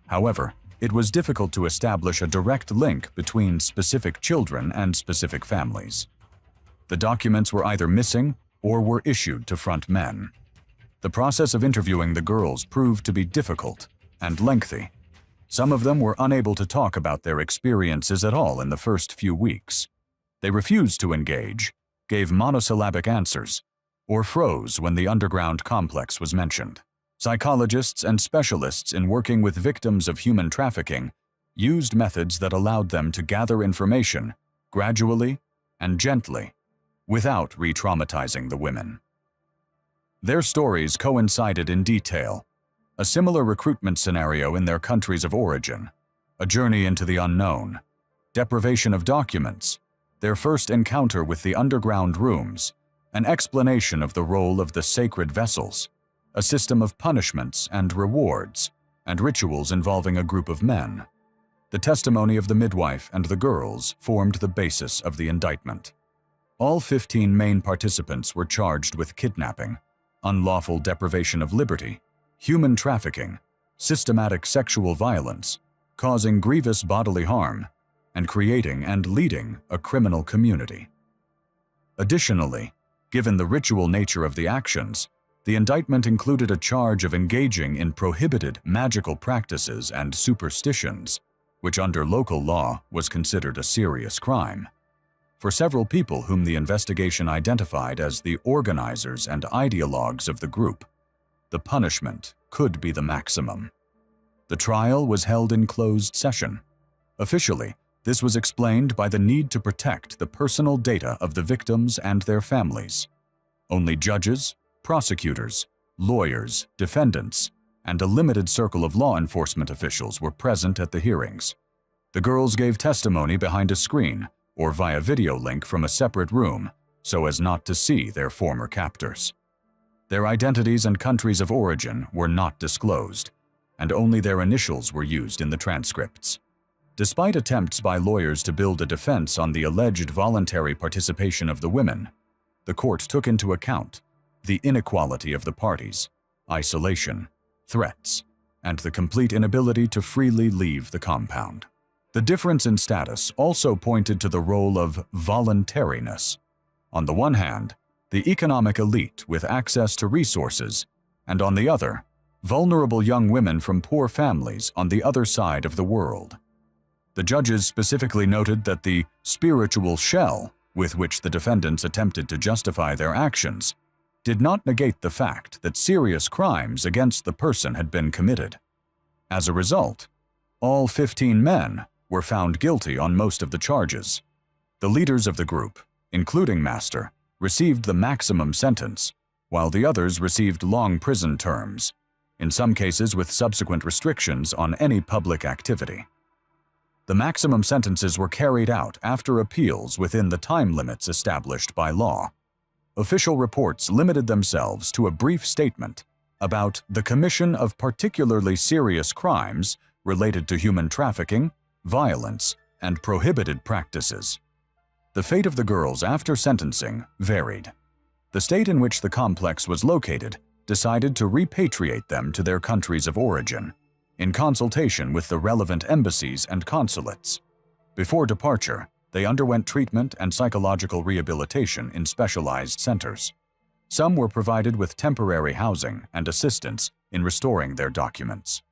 However, it was difficult to establish a direct link between specific children and specific families. The documents were either missing or were issued to front men. The process of interviewing the girls proved to be difficult and lengthy. Some of them were unable to talk about their experiences at all in the first few weeks. They refused to engage, gave monosyllabic answers, or froze when the underground complex was mentioned. Psychologists and specialists in working with victims of human trafficking used methods that allowed them to gather information gradually and gently, without re-traumatizing the women. Their stories coincided in detail: a similar recruitment scenario in their countries of origin, a journey into the unknown, deprivation of documents, their first encounter with the underground rooms, an explanation of the role of the sacred vessels, a system of punishments and rewards, and rituals involving a group of men. The testimony of the midwife and the girls formed the basis of the indictment. All 15 main participants were charged with kidnapping, unlawful deprivation of liberty, human trafficking, systematic sexual violence, causing grievous bodily harm, and creating and leading a criminal community. Additionally, given the ritual nature of the actions, the indictment included a charge of engaging in prohibited magical practices and superstitions, which under local law was considered a serious crime. For several people whom the investigation identified as the organizers and ideologues of the group, the punishment could be the maximum. The trial was held in closed session. Officially, this was explained by the need to protect the personal data of the victims and their families. Only judges, prosecutors, lawyers, defendants, and a limited circle of law enforcement officials were present at the hearings. The girls gave testimony behind a screen or via video link from a separate room so as not to see their former captors. Their identities and countries of origin were not disclosed, and only their initials were used in the transcripts. Despite attempts by lawyers to build a defense on the alleged voluntary participation of the women, the court took into account the inequality of the parties, isolation, threats, and the complete inability to freely leave the compound. The difference in status also pointed to the role of voluntariness. On the one hand, the economic elite with access to resources, and on the other, vulnerable young women from poor families on the other side of the world. The judges specifically noted that the spiritual shell with which the defendants attempted to justify their actions did not negate the fact that serious crimes against the person had been committed. As a result, all 15 men were found guilty on most of the charges. The leaders of the group, including Master, received the maximum sentence, while the others received long prison terms, in some cases with subsequent restrictions on any public activity. The maximum sentences were carried out after appeals within the time limits established by law. Official reports limited themselves to a brief statement about the commission of particularly serious crimes related to human trafficking, violence, and prohibited practices. The fate of the girls after sentencing varied. The state in which the complex was located decided to repatriate them to their countries of origin, in consultation with the relevant embassies and consulates. Before departure, they underwent treatment and psychological rehabilitation in specialized centers. Some were provided with temporary housing and assistance in restoring their documents.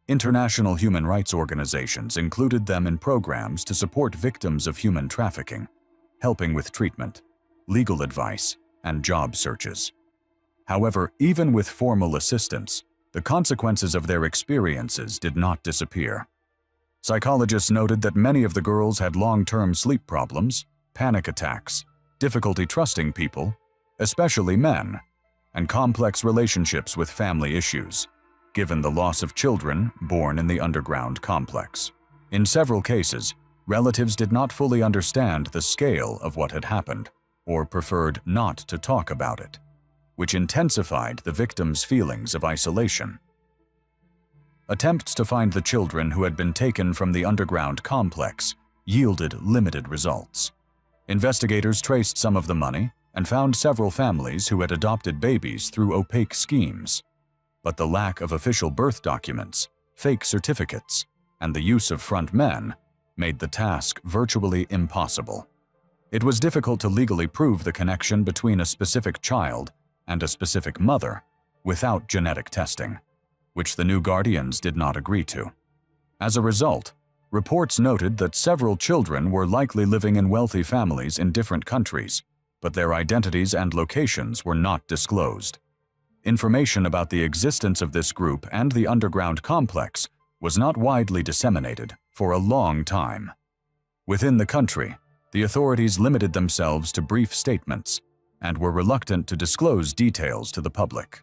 International human rights organizations included them in programs to support victims of human trafficking, helping with treatment, legal advice, and job searches. However, even with formal assistance, the consequences of their experiences did not disappear. Psychologists noted that many of the girls had long-term sleep problems, panic attacks, difficulty trusting people, especially men, and complex relationships with family issues, given the loss of children born in the underground complex. In several cases, relatives did not fully understand the scale of what had happened, or preferred not to talk about it, which intensified the victims' feelings of isolation. Attempts to find the children who had been taken from the underground complex yielded limited results. Investigators traced some of the money and found several families who had adopted babies through opaque schemes, but the lack of official birth documents, fake certificates, and the use of front men made the task virtually impossible. It was difficult to legally prove the connection between a specific child and a specific mother without genetic testing, which the new guardians did not agree to. As a result, reports noted that several children were likely living in wealthy families in different countries, but their identities and locations were not disclosed. Information about the existence of this group and the underground complex was not widely disseminated for a long time. Within the country, the authorities limited themselves to brief statements and were reluctant to disclose details to the public.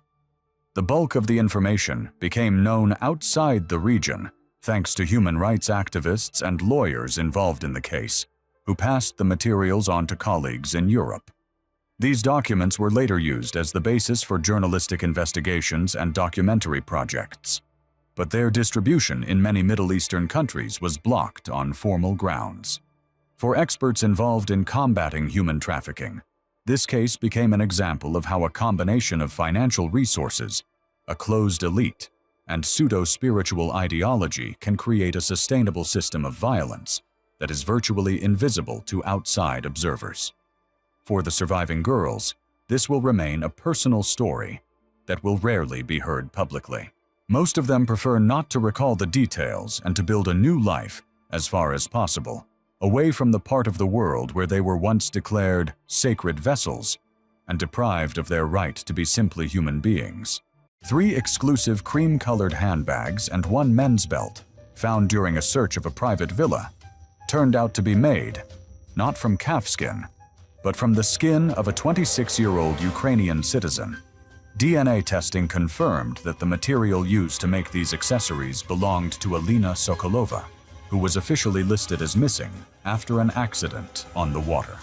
The bulk of the information became known outside the region thanks to human rights activists and lawyers involved in the case, who passed the materials on to colleagues in Europe. These documents were later used as the basis for journalistic investigations and documentary projects, but their distribution in many Middle Eastern countries was blocked on formal grounds. For experts involved in combating human trafficking, this case became an example of how a combination of financial resources, a closed elite, and pseudo-spiritual ideology can create a sustainable system of violence that is virtually invisible to outside observers. For the surviving girls, this will remain a personal story that will rarely be heard publicly. Most of them prefer not to recall the details and to build a new life, as far as possible, away from the part of the world where they were once declared sacred vessels and deprived of their right to be simply human beings. 3 exclusive cream-colored handbags and 1 men's belt, found during a search of a private villa, turned out to be made, not from calfskin, but from the skin of a 26-year-old Ukrainian citizen. DNA testing confirmed that the material used to make these accessories belonged to Alina Sokolova, who was officially listed as missing after an accident on the water.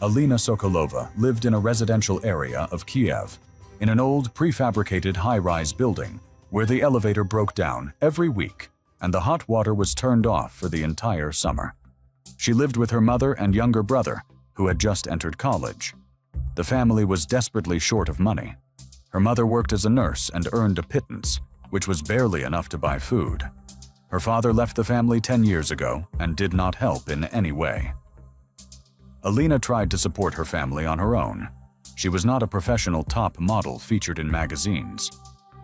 Alina Sokolova lived in a residential area of Kiev, in an old prefabricated high-rise building where the elevator broke down every week and the hot water was turned off for the entire summer. She lived with her mother and younger brother, who had just entered college. The family was desperately short of money. Her mother worked as a nurse and earned a pittance, which was barely enough to buy food. Her father left the family 10 years ago and did not help in any way. Alina tried to support her family on her own. She was not a professional top model featured in magazines.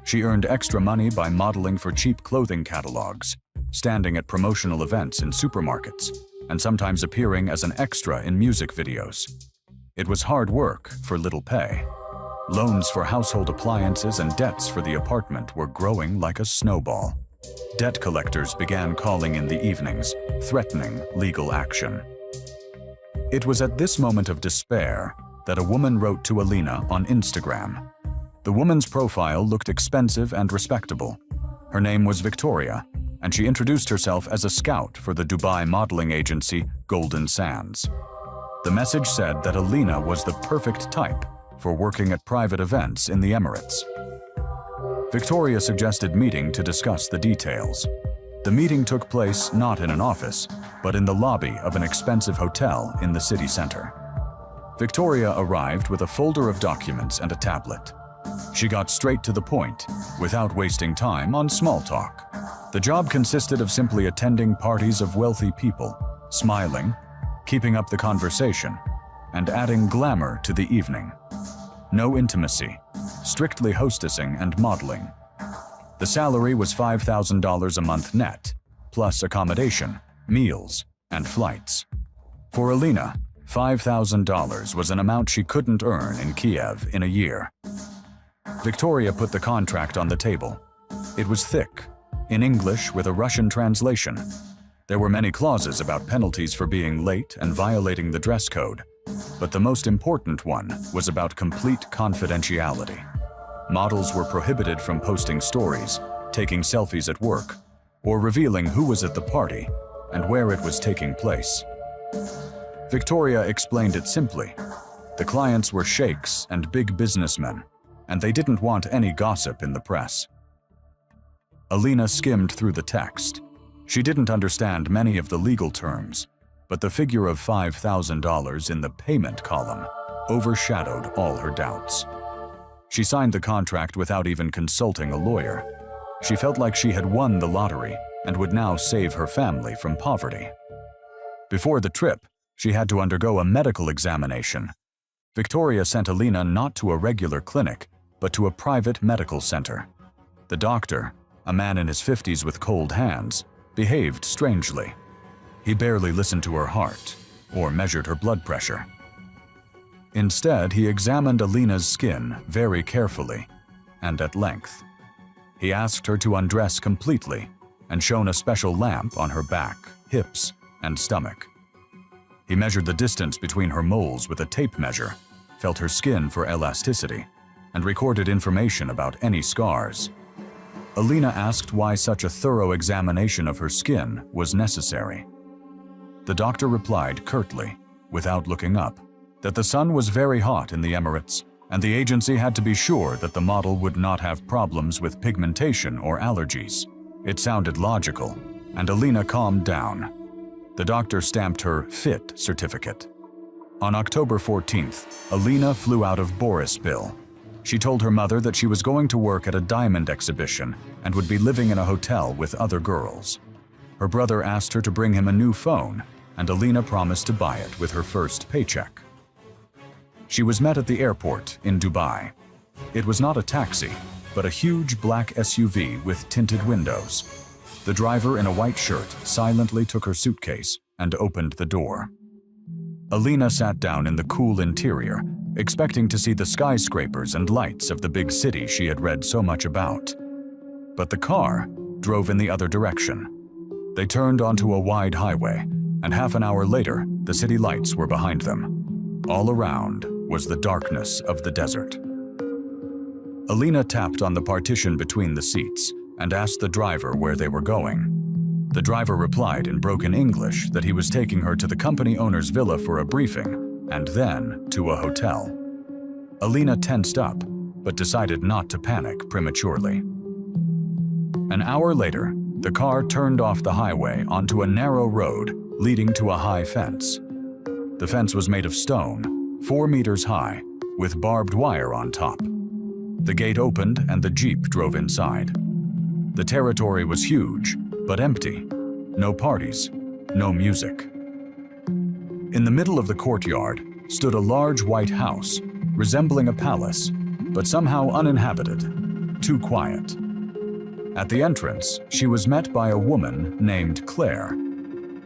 She earned extra money by modeling for cheap clothing catalogs, standing at promotional events in supermarkets, and sometimes appearing as an extra in music videos. It was hard work for little pay. Loans for household appliances and debts for the apartment were growing like a snowball. Debt collectors began calling in the evenings, threatening legal action. It was at this moment of despair that a woman wrote to Alina on Instagram. The woman's profile looked expensive and respectable. Her name was Victoria, and she introduced herself as a scout for the Dubai modeling agency Golden Sands. The message said that Alina was the perfect type for working at private events in the Emirates. Victoria suggested meeting to discuss the details. The meeting took place not in an office, but in the lobby of an expensive hotel in the city center. Victoria arrived with a folder of documents and a tablet. She got straight to the point, without wasting time on small talk. The job consisted of simply attending parties of wealthy people, smiling, keeping up the conversation, and adding glamour to the evening. No intimacy, strictly hostessing and modeling. The salary was $5,000 a month net, plus accommodation, meals, and flights. For Alina, $5,000 was an amount she couldn't earn in Kiev in a year. Victoria put the contract on the table. It was thick, in English with a Russian translation. There were many clauses about penalties for being late and violating the dress code, but the most important one was about complete confidentiality. Models were prohibited from posting stories, taking selfies at work, or revealing who was at the party and where it was taking place. Victoria explained it simply. The clients were sheikhs and big businessmen, and they didn't want any gossip in the press. Alina skimmed through the text. She didn't understand many of the legal terms, but the figure of $5,000 in the payment column overshadowed all her doubts. She signed the contract without even consulting a lawyer. She felt like she had won the lottery and would now save her family from poverty. Before the trip, she had to undergo a medical examination. Victoria sent Alina not to a regular clinic, but to a private medical center. The doctor, a man in his 50s with cold hands, behaved strangely. He barely listened to her heart or measured her blood pressure. Instead, he examined Alina's skin very carefully and at length. He asked her to undress completely and shone a special lamp on her back, hips, and stomach. He measured the distance between her moles with a tape measure, felt her skin for elasticity, and recorded information about any scars. Alina asked why such a thorough examination of her skin was necessary. The doctor replied curtly, without looking up, that the sun was very hot in the Emirates, and the agency had to be sure that the model would not have problems with pigmentation or allergies. It sounded logical, and Alina calmed down. The doctor stamped her fit certificate. On October 14th, Alina flew out of Borisville. She told her mother that she was going to work at a diamond exhibition and would be living in a hotel with other girls. Her brother asked her to bring him a new phone, and Alina promised to buy it with her first paycheck. She was met at the airport in Dubai. It was not a taxi, but a huge black SUV with tinted windows. The driver in a white shirt silently took her suitcase and opened the door. Alina sat down in the cool interior, expecting to see the skyscrapers and lights of the big city she had read so much about. But the car drove in the other direction. They turned onto a wide highway, and half an hour later, the city lights were behind them. All around was the darkness of the desert. Alina tapped on the partition between the seats and asked the driver where they were going. The driver replied in broken English that he was taking her to the company owner's villa for a briefing and then to a hotel. Alina tensed up, but decided not to panic prematurely. An hour later, the car turned off the highway onto a narrow road leading to a high fence. The fence was made of stone, 4 meters high, with barbed wire on top. The gate opened and the Jeep drove inside. The territory was huge, but empty. No parties, no music. In the middle of the courtyard stood a large white house, resembling a palace, but somehow uninhabited, too quiet. At the entrance, she was met by a woman named Claire.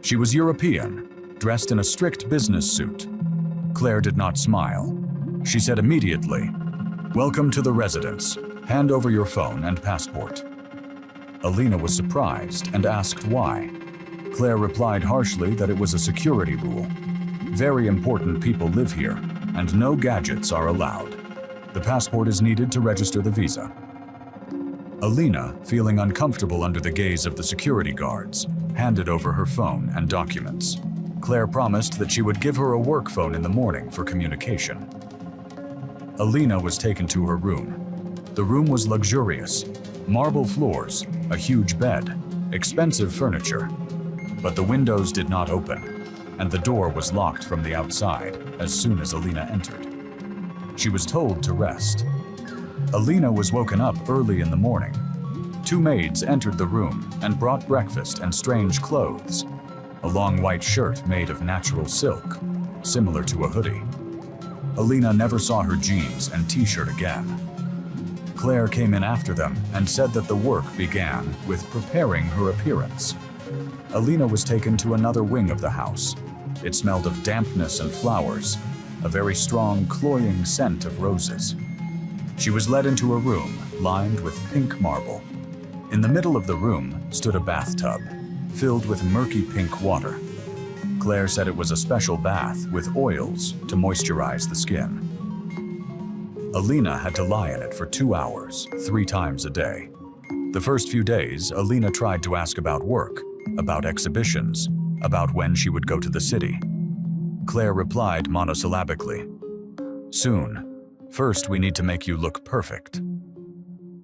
She was European, dressed in a strict business suit. Claire did not smile. She said immediately, "Welcome to the residence. Hand over your phone and passport." Alina was surprised and asked why. Claire replied harshly that it was a security rule. Very important people live here, and no gadgets are allowed. The passport is needed to register the visa. Alina, feeling uncomfortable under the gaze of the security guards, handed over her phone and documents. Claire promised that she would give her a work phone in the morning for communication. Alina was taken to her room. The room was luxurious. Marble floors, a huge bed, expensive furniture. But the windows did not open, and the door was locked from the outside as soon as Alina entered. She was told to rest. Alina was woken up early in the morning. 2 maids entered the room and brought breakfast and strange clothes. A long white shirt made of natural silk, similar to a hoodie. Alina never saw her jeans and t-shirt again. Claire came in after them and said that the work began with preparing her appearance. Alina was taken to another wing of the house. It smelled of dampness and flowers, a very strong, cloying scent of roses. She was led into a room lined with pink marble. In the middle of the room stood a bathtub, filled with murky pink water. Claire said it was a special bath with oils to moisturize the skin. Alina had to lie in it for 2 hours, 3 times a day. The first few days, Alina tried to ask about work, about exhibitions, about when she would go to the city. Claire replied monosyllabically, "Soon. First, we need to make you look perfect."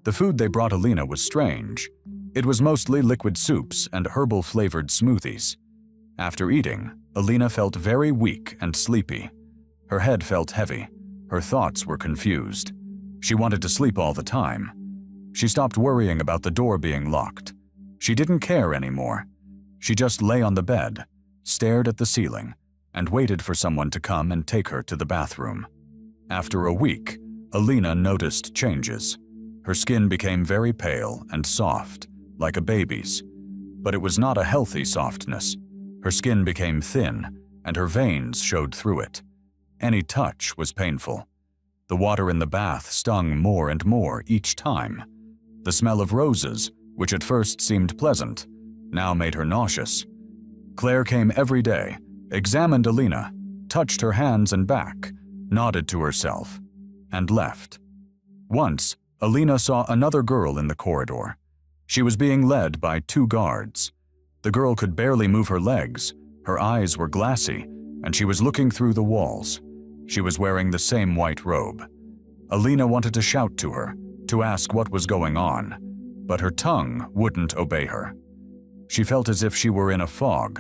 The food they brought Alina was strange. It was mostly liquid soups and herbal-flavored smoothies. After eating, Alina felt very weak and sleepy. Her head felt heavy. Her thoughts were confused. She wanted to sleep all the time. She stopped worrying about the door being locked. She didn't care anymore. She just lay on the bed, stared at the ceiling, and waited for someone to come and take her to the bathroom. After a week, Alina noticed changes. Her skin became very pale and soft, like a baby's. But it was not a healthy softness. Her skin became thin, and her veins showed through it. Any touch was painful. The water in the bath stung more and more each time. The smell of roses, which at first seemed pleasant, now made her nauseous. Claire came every day, examined Alina, touched her hands and back, nodded to herself, and left. Once, Alina saw another girl in the corridor. She was being led by 2 guards. The girl could barely move her legs, her eyes were glassy, and she was looking through the walls. She was wearing the same white robe. Alina wanted to shout to her, to ask what was going on, but her tongue wouldn't obey her. She felt as if she were in a fog.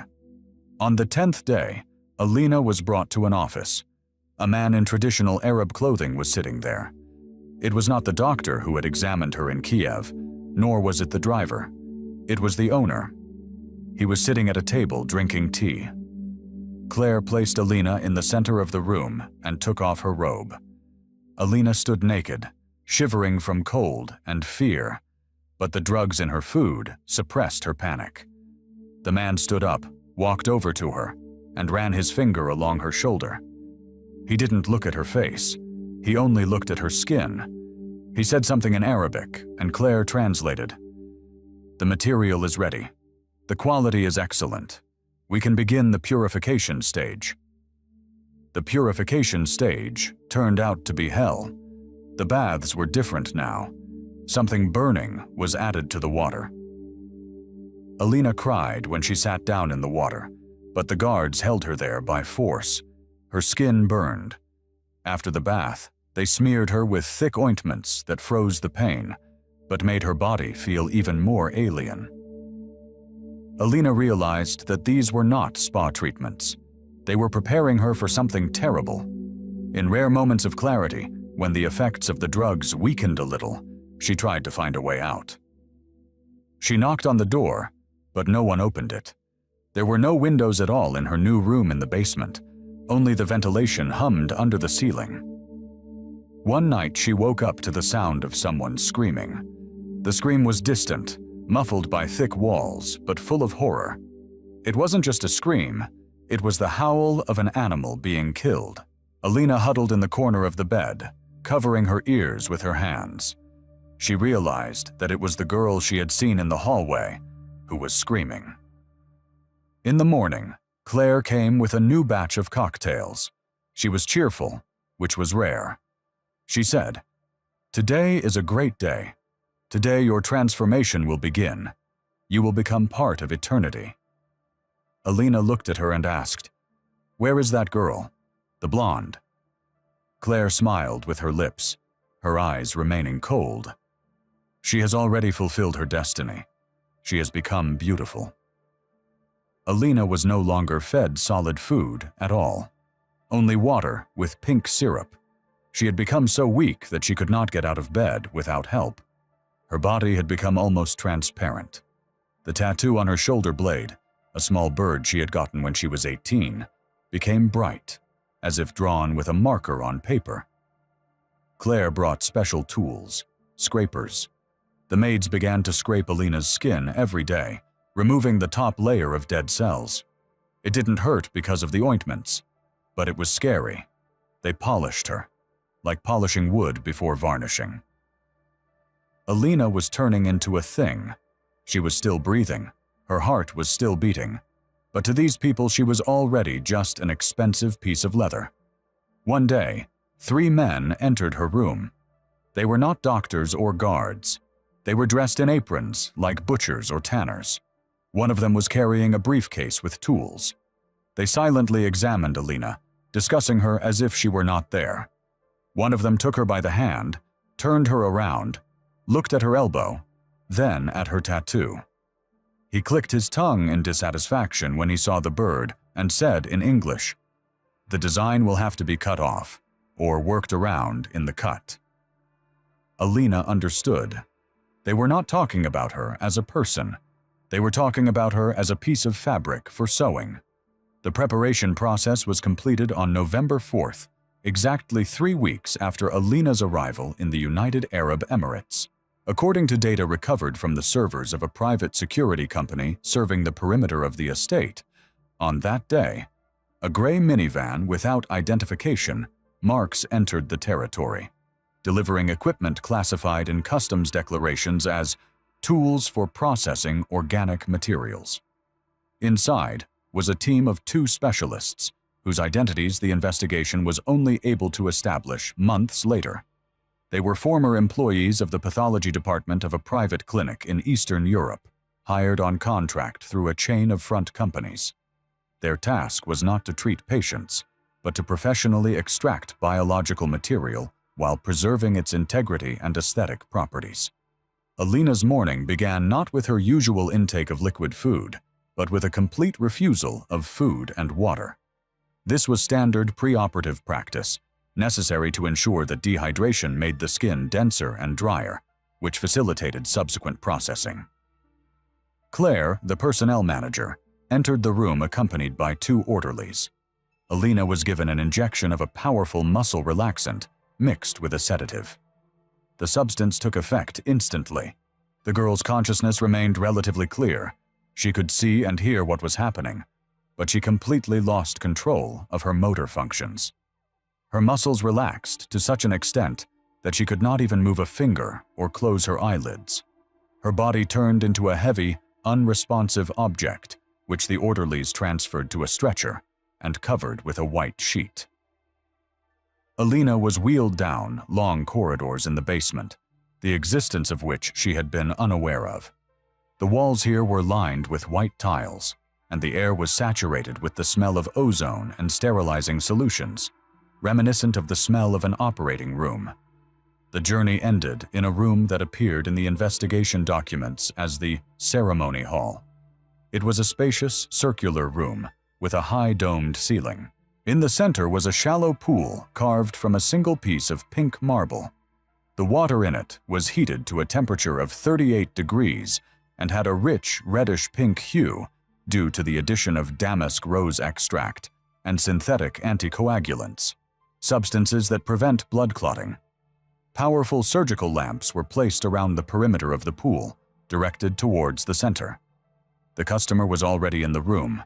On the 10th day, Alina was brought to an office. A man in traditional Arab clothing was sitting there. It was not the doctor who had examined her in Kiev, nor was it the driver. It was the owner. He was sitting at a table drinking tea. Claire placed Alina in the center of the room and took off her robe. Alina stood naked, shivering from cold and fear, but the drugs in her food suppressed her panic. The man stood up, walked over to her, and ran his finger along her shoulder. He didn't look at her face. He only looked at her skin. He said something in Arabic, and Claire translated. "The material is ready. The quality is excellent. We can begin the purification stage." The purification stage turned out to be hell. The baths were different now. Something burning was added to the water. Alina cried when she sat down in the water, but the guards held her there by force. Her skin burned. After the bath, they smeared her with thick ointments that froze the pain, but made her body feel even more alien. Alina realized that these were not spa treatments. They were preparing her for something terrible. In rare moments of clarity, when the effects of the drugs weakened a little, she tried to find a way out. She knocked on the door, but no one opened it. There were no windows at all in her new room in the basement. Only the ventilation hummed under the ceiling. One night she woke up to the sound of someone screaming. The scream was distant, muffled by thick walls, but full of horror. It wasn't just a scream, it was the howl of an animal being killed. Alina huddled in the corner of the bed, covering her ears with her hands. She realized that it was the girl she had seen in the hallway who was screaming. In the morning, Claire came with a new batch of cocktails. She was cheerful, which was rare. She said, "Today is a great day. Today your transformation will begin. You will become part of eternity." Alina looked at her and asked, "Where is that girl? The blonde?" Claire smiled with her lips, her eyes remaining cold. "She has already fulfilled her destiny. She has become beautiful." Alina was no longer fed solid food at all, only water with pink syrup. She had become so weak that she could not get out of bed without help. Her body had become almost transparent. The tattoo on her shoulder blade, a small bird she had gotten when she was 18, became bright, as if drawn with a marker on paper. Claire brought special tools, scrapers. The maids began to scrape Alina's skin every day, removing the top layer of dead cells. It didn't hurt because of the ointments, but it was scary. They polished her, like polishing wood before varnishing. Alina was turning into a thing. She was still breathing, her heart was still beating, but to these people she was already just an expensive piece of leather. One day, 3 men entered her room. They were not doctors or guards. They were dressed in aprons like butchers or tanners. One of them was carrying a briefcase with tools. They silently examined Alina, discussing her as if she were not there. One of them took her by the hand, turned her around, looked at her elbow, then at her tattoo. He clicked his tongue in dissatisfaction when he saw the bird and said in English, "The design will have to be cut off, or worked around in the cut." Alina understood. They were not talking about her as a person. They were talking about her as a piece of fabric for sewing. The preparation process was completed on November 4th, exactly 3 weeks after Alina's arrival in the United Arab Emirates. According to data recovered from the servers of a private security company serving the perimeter of the estate, on that day, a gray minivan without identification marks entered the territory, delivering equipment classified in customs declarations as tools for processing organic materials. Inside was a team of 2 specialists, whose identities the investigation was only able to establish months later. They were former employees of the pathology department of a private clinic in Eastern Europe, hired on contract through a chain of front companies. Their task was not to treat patients, but to professionally extract biological material while preserving its integrity and aesthetic properties. Alina's morning began not with her usual intake of liquid food, but with a complete refusal of food and water. This was standard preoperative practice, necessary to ensure that dehydration made the skin denser and drier, which facilitated subsequent processing. Claire, the personnel manager, entered the room accompanied by 2 orderlies. Alina was given an injection of a powerful muscle relaxant mixed with a sedative. The substance took effect instantly. The girl's consciousness remained relatively clear. She could see and hear what was happening, but she completely lost control of her motor functions. Her muscles relaxed to such an extent that she could not even move a finger or close her eyelids. Her body turned into a heavy, unresponsive object, which the orderlies transferred to a stretcher and covered with a white sheet. Alina was wheeled down long corridors in the basement, the existence of which she had been unaware of. The walls here were lined with white tiles, and the air was saturated with the smell of ozone and sterilizing solutions, reminiscent of the smell of an operating room. The journey ended in a room that appeared in the investigation documents as the ceremony hall. It was a spacious, circular room with a high domed ceiling. In the center was a shallow pool carved from a single piece of pink marble. The water in it was heated to a temperature of 38 degrees and had a rich reddish-pink hue due to the addition of damask rose extract and synthetic anticoagulants, substances that prevent blood clotting. Powerful surgical lamps were placed around the perimeter of the pool, directed towards the center. The customer was already in the room,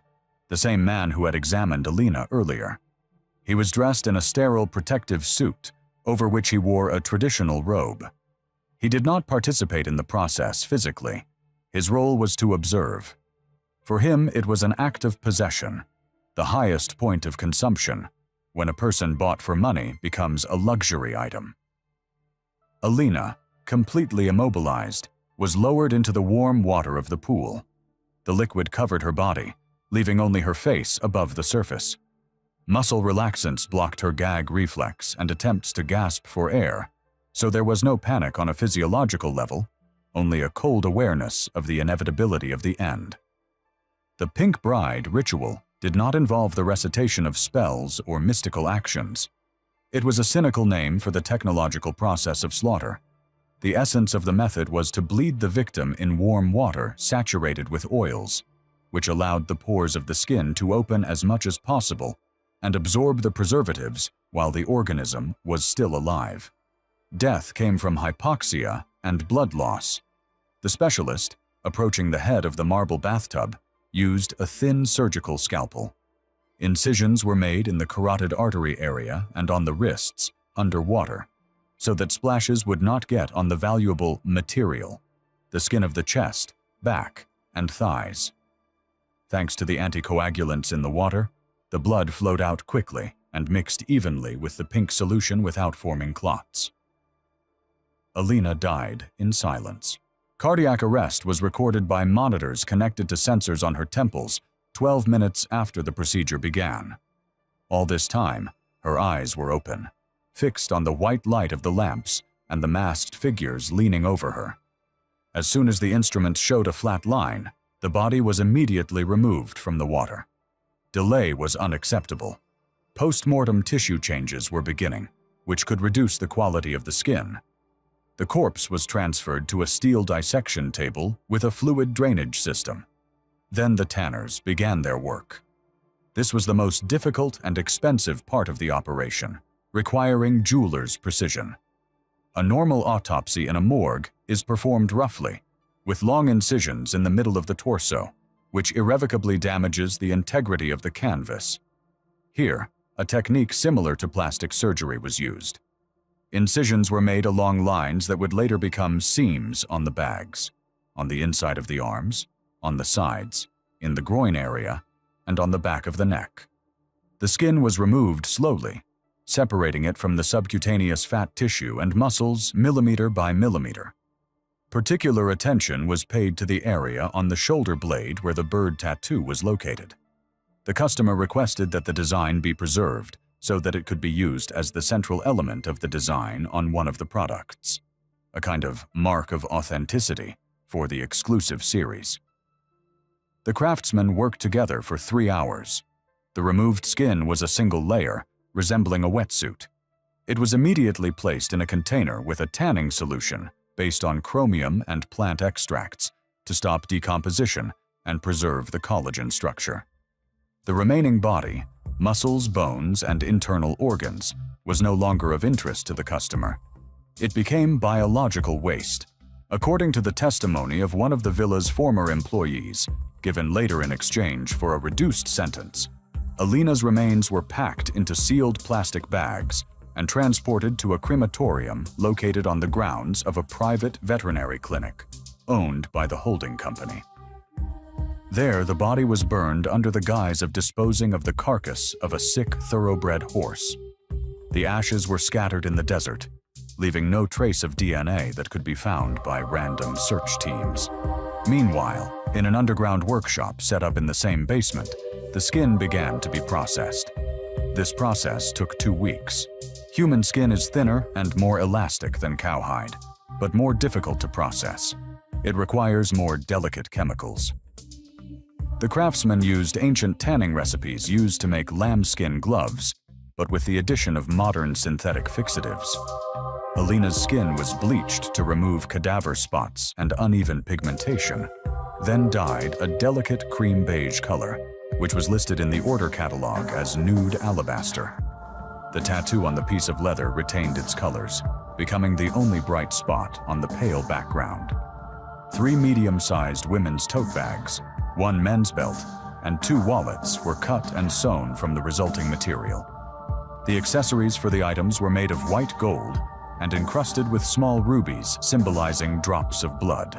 the same man who had examined Alina earlier. He was dressed in a sterile protective suit, over which he wore a traditional robe. He did not participate in the process physically. His role was to observe. For him, it was an act of possession, the highest point of consumption, when a person bought for money becomes a luxury item. Alina, completely immobilized, was lowered into the warm water of the pool. The liquid covered her body, leaving only her face above the surface. Muscle relaxants blocked her gag reflex and attempts to gasp for air, so there was no panic on a physiological level, only a cold awareness of the inevitability of the end. The Pink Bride ritual did not involve the recitation of spells or mystical actions. It was a cynical name for the technological process of slaughter. The essence of the method was to bleed the victim in warm water saturated with oils, which allowed the pores of the skin to open as much as possible and absorb the preservatives while the organism was still alive. Death came from hypoxia and blood loss. The specialist, approaching the head of the marble bathtub, used a thin surgical scalpel. Incisions were made in the carotid artery area and on the wrists, underwater, so that splashes would not get on the valuable material, the skin of the chest, back, and thighs. Thanks to the anticoagulants in the water, the blood flowed out quickly and mixed evenly with the pink solution without forming clots. Alina died in silence. Cardiac arrest was recorded by monitors connected to sensors on her temples 12 minutes after the procedure began. All this time, her eyes were open, fixed on the white light of the lamps and the masked figures leaning over her. As soon as the instruments showed a flat line, the body was immediately removed from the water. Delay was unacceptable. Post-mortem tissue changes were beginning, which could reduce the quality of the skin. The corpse was transferred to a steel dissection table with a fluid drainage system. Then the tanners began their work. This was the most difficult and expensive part of the operation, requiring jeweler's precision. A normal autopsy in a morgue is performed roughly, with long incisions in the middle of the torso, which irrevocably damages the integrity of the canvas. Here, a technique similar to plastic surgery was used. Incisions were made along lines that would later become seams on the bags, on the inside of the arms, on the sides, in the groin area, and on the back of the neck. The skin was removed slowly, separating it from the subcutaneous fat tissue and muscles millimeter by millimeter. Particular attention was paid to the area on the shoulder blade where the bird tattoo was located. The customer requested that the design be preserved so that it could be used as the central element of the design on one of the products, a kind of mark of authenticity for the exclusive series. The craftsmen worked together for 3 hours. The removed skin was a single layer, resembling a wetsuit. It was immediately placed in a container with a tanning solution based on chromium and plant extracts to stop decomposition and preserve the collagen structure. The remaining body, muscles, bones, and internal organs, was no longer of interest to the customer. It became biological waste. According to the testimony of one of the villa's former employees, given later in exchange for a reduced sentence, Alina's remains were packed into sealed plastic bags and transported to a crematorium located on the grounds of a private veterinary clinic, owned by the holding company. There, the body was burned under the guise of disposing of the carcass of a sick thoroughbred horse. The ashes were scattered in the desert, leaving no trace of DNA that could be found by random search teams. Meanwhile, in an underground workshop set up in the same basement, the skin began to be processed. This process took 2 weeks. Human skin is thinner and more elastic than cowhide, but more difficult to process. It requires more delicate chemicals. The craftsmen used ancient tanning recipes used to make lambskin gloves, but with the addition of modern synthetic fixatives. Alina's skin was bleached to remove cadaver spots and uneven pigmentation, then dyed a delicate cream beige color, which was listed in the order catalog as nude alabaster. The tattoo on the piece of leather retained its colors, becoming the only bright spot on the pale background. 3 medium-sized women's tote bags, 1 men's belt, and 2 wallets were cut and sewn from the resulting material. The accessories for the items were made of white gold and encrusted with small rubies symbolizing drops of blood.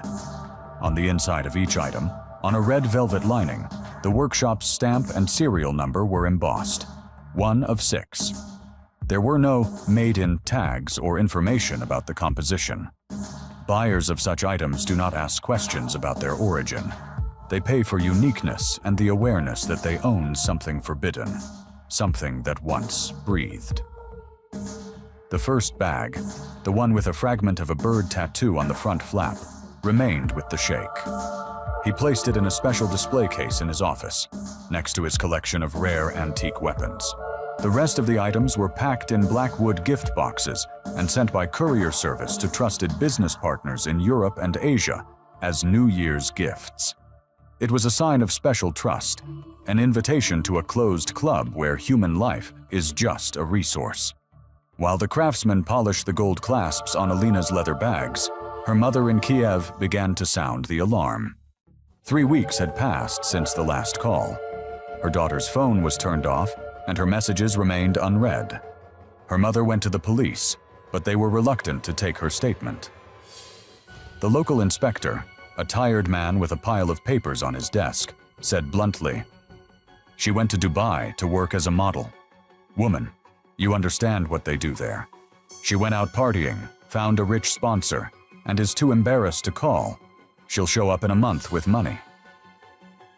On the inside of each item, on a red velvet lining, the workshop's stamp and serial number were embossed, 1 of 6. There were no made-in tags or information about the composition. Buyers of such items do not ask questions about their origin. They pay for uniqueness and the awareness that they own something forbidden, something that once breathed. The first bag, the one with a fragment of a bird tattoo on the front flap, remained with the sheikh. He placed it in a special display case in his office, next to his collection of rare antique weapons. The rest of the items were packed in blackwood gift boxes and sent by courier service to trusted business partners in Europe and Asia as New Year's gifts. It was a sign of special trust, an invitation to a closed club where human life is just a resource. While the craftsman polished the gold clasps on Alina's leather bags, her mother in Kiev began to sound the alarm. 3 weeks had passed since the last call. Her daughter's phone was turned off and her messages remained unread. Her mother went to the police, but they were reluctant to take her statement. The local inspector, a tired man with a pile of papers on his desk, said bluntly, "She went to Dubai to work as a model. Woman, you understand what they do there. She went out partying, found a rich sponsor, and is too embarrassed to call. She'll show up in a month with money."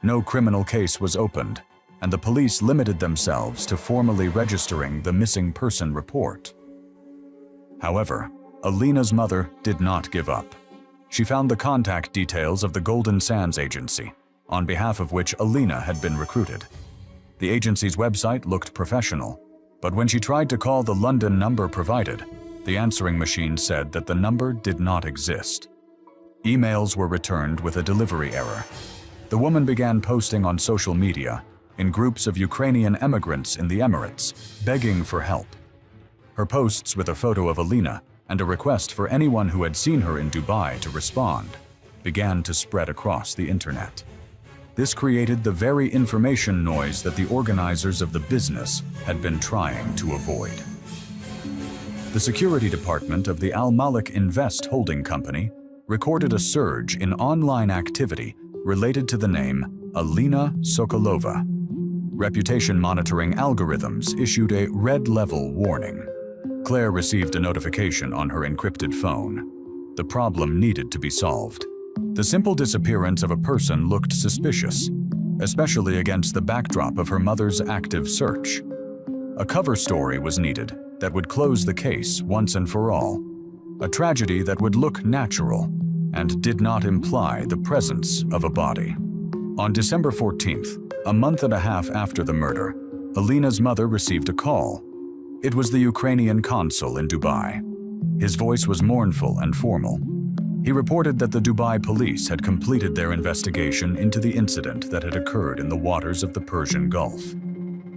No criminal case was opened, and the police limited themselves to formally registering the missing person report. However, Alina's mother did not give up. She found the contact details of the Golden Sands Agency, on behalf of which Alina had been recruited. The agency's website looked professional, but when she tried to call the London number provided, the answering machine said that the number did not exist. Emails were returned with a delivery error. The woman began posting on social media, in groups of Ukrainian emigrants in the Emirates, begging for help. Her posts with a photo of Alina and a request for anyone who had seen her in Dubai to respond began to spread across the internet. This created the very information noise that the organizers of the business had been trying to avoid. The security department of the Al Malik Invest holding company recorded a surge in online activity related to the name Alina Sokolova. Reputation monitoring algorithms issued a red level warning. Claire received a notification on her encrypted phone. The problem needed to be solved. The simple disappearance of a person looked suspicious, especially against the backdrop of her mother's active search. A cover story was needed that would close the case once and for all. A tragedy that would look natural and did not imply the presence of a body. On December 14th, a month and a half after the murder, Alina's mother received a call. It was the Ukrainian consul in Dubai. His voice was mournful and formal. He reported that the Dubai police had completed their investigation into the incident that had occurred in the waters of the Persian Gulf.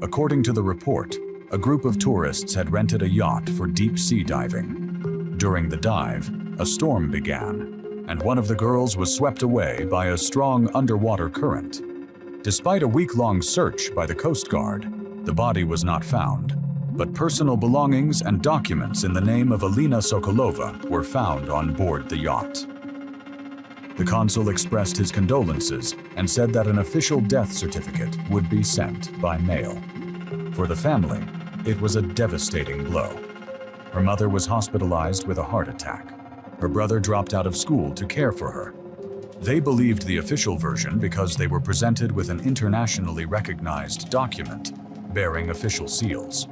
According to the report, a group of tourists had rented a yacht for deep-sea diving. During the dive, a storm began, and one of the girls was swept away by a strong underwater current. Despite a week-long search by the Coast Guard, the body was not found, but personal belongings and documents in the name of Alina Sokolova were found on board the yacht. The consul expressed his condolences and said that an official death certificate would be sent by mail. For the family, it was a devastating blow. Her mother was hospitalized with a heart attack. Her brother dropped out of school to care for her. They believed the official version because they were presented with an internationally recognized document bearing official seals.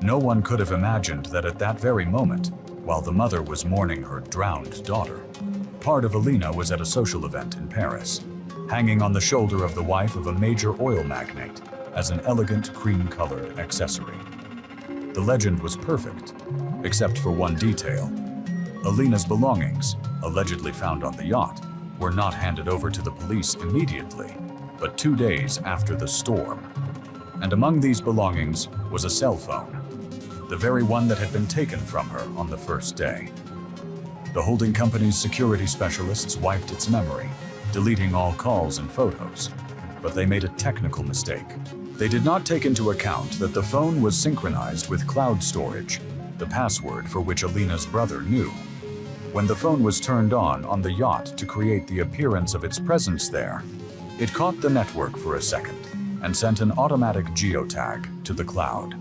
No one could have imagined that at that very moment, while the mother was mourning her drowned daughter, part of Alina was at a social event in Paris, hanging on the shoulder of the wife of a major oil magnate as an elegant cream-colored accessory. The legend was perfect, except for one detail. Alina's belongings, allegedly found on the yacht, were not handed over to the police immediately, but 2 days after the storm. And among these belongings was a cell phone, the very one that had been taken from her on the first day. The holding company's security specialists wiped its memory, deleting all calls and photos, but they made a technical mistake. They did not take into account that the phone was synchronized with cloud storage, the password for which Alina's brother knew. When the phone was turned on the yacht to create the appearance of its presence there, it caught the network for a second and sent an automatic geotag to the cloud.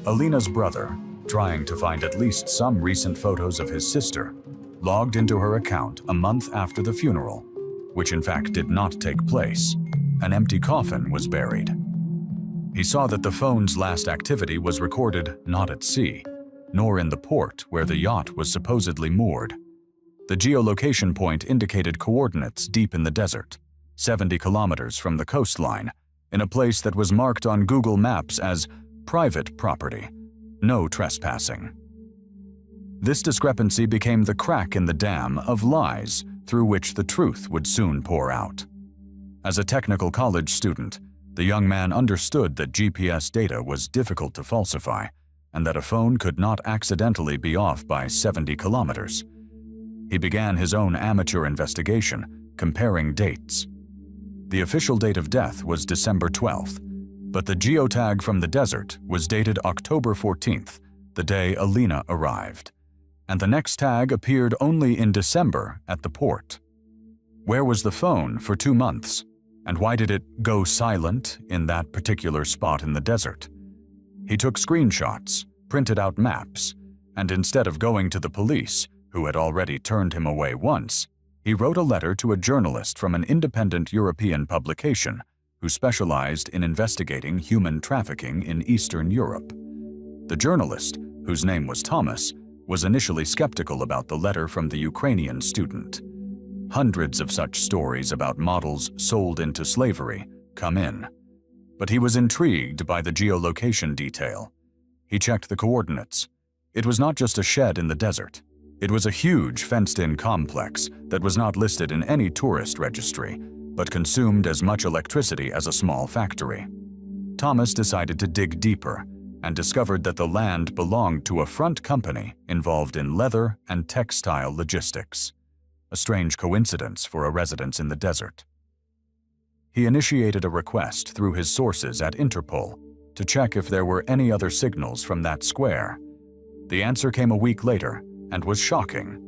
Alina's brother, trying to find at least some recent photos of his sister, logged into her account a month after the funeral, which in fact did not take place. An empty coffin was buried. He saw that the phone's last activity was recorded not at sea, nor in the port where the yacht was supposedly moored. The geolocation point indicated coordinates deep in the desert, 70 kilometers from the coastline, in a place that was marked on Google Maps as private property, no trespassing. This discrepancy became the crack in the dam of lies through which the truth would soon pour out. As a technical college student, the young man understood that GPS data was difficult to falsify and that a phone could not accidentally be off by 70 kilometers. He began his own amateur investigation, comparing dates. The official date of death was December 12th, but the geotag from the desert was dated October 14th, the day Alina arrived, and the next tag appeared only in December at the port. Where was the phone for 2 months, and why did it go silent in that particular spot in the desert? He took screenshots, printed out maps, and instead of going to the police, who had already turned him away once, he wrote a letter to a journalist from an independent European publication who specialized in investigating human trafficking in Eastern Europe. The journalist, whose name was Thomas, was initially skeptical about the letter from the Ukrainian student. Hundreds of such stories about models sold into slavery come in, but he was intrigued by the geolocation detail. He checked the coordinates. It was not just a shed in the desert. It was a huge fenced-in complex that was not listed in any tourist registry, but consumed as much electricity as a small factory. Thomas decided to dig deeper and discovered that the land belonged to a front company involved in leather and textile logistics. A strange coincidence for a residence in the desert. He initiated a request through his sources at Interpol to check if there were any other signals from that square. The answer came a week later and was shocking.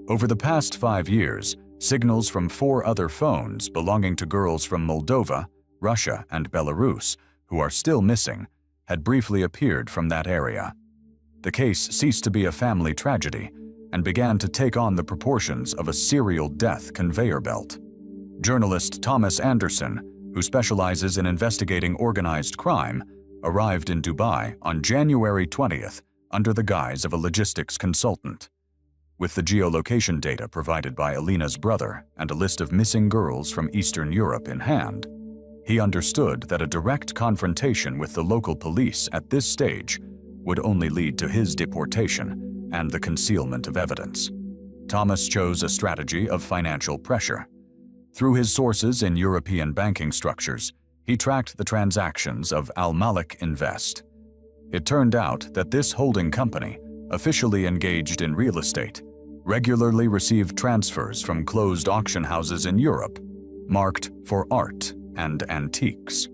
Over the past 5 years, signals from 4 other phones belonging to girls from Moldova, Russia, and Belarus, who are still missing, had briefly appeared from that area. The case ceased to be a family tragedy and began to take on the proportions of a serial death conveyor belt. Journalist Thomas Anderson, who specializes in investigating organized crime, arrived in Dubai on January 20th under the guise of a logistics consultant. With the geolocation data provided by Alina's brother and a list of missing girls from Eastern Europe in hand, he understood that a direct confrontation with the local police at this stage would only lead to his deportation and the concealment of evidence. Thomas chose a strategy of financial pressure. Through his sources in European banking structures, he tracked the transactions of Al Malik Invest. It turned out that this holding company, officially engaged in real estate, regularly received transfers from closed auction houses in Europe, marked for art and antiques.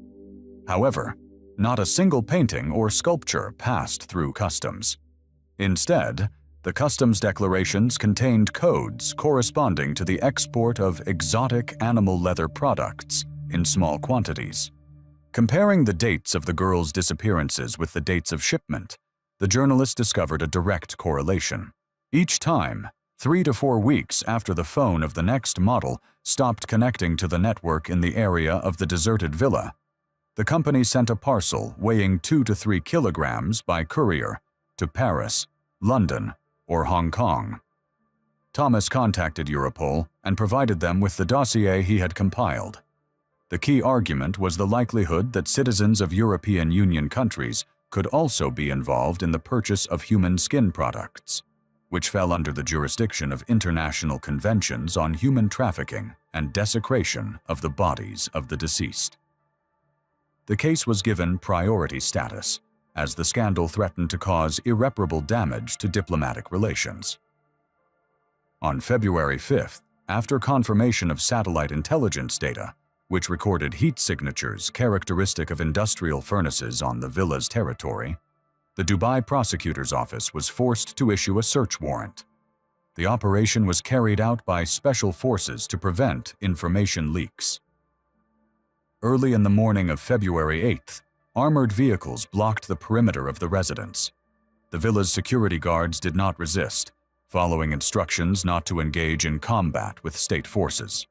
However, not a single painting or sculpture passed through customs. Instead, the customs declarations contained codes corresponding to the export of exotic animal leather products in small quantities. Comparing the dates of the girls' disappearances with the dates of shipment, the journalist discovered a direct correlation. Each time, 3 to 4 weeks after the phone of the next model stopped connecting to the network in the area of the deserted villa, the company sent a parcel weighing 2 to 3 kilograms by courier to Paris, London, or Hong Kong. Thomas contacted Europol and provided them with the dossier he had compiled. The key argument was the likelihood that citizens of European Union countries could also be involved in the purchase of human skin products, which fell under the jurisdiction of international conventions on human trafficking and desecration of the bodies of the deceased. The case was given priority status, as the scandal threatened to cause irreparable damage to diplomatic relations. On February 5th, after confirmation of satellite intelligence data, which recorded heat signatures characteristic of industrial furnaces on the villa's territory, the Dubai prosecutor's office was forced to issue a search warrant. The operation was carried out by special forces to prevent information leaks. Early in the morning of February 8th, armored vehicles blocked the perimeter of the residence. The villa's security guards did not resist, following instructions not to engage in combat with state forces.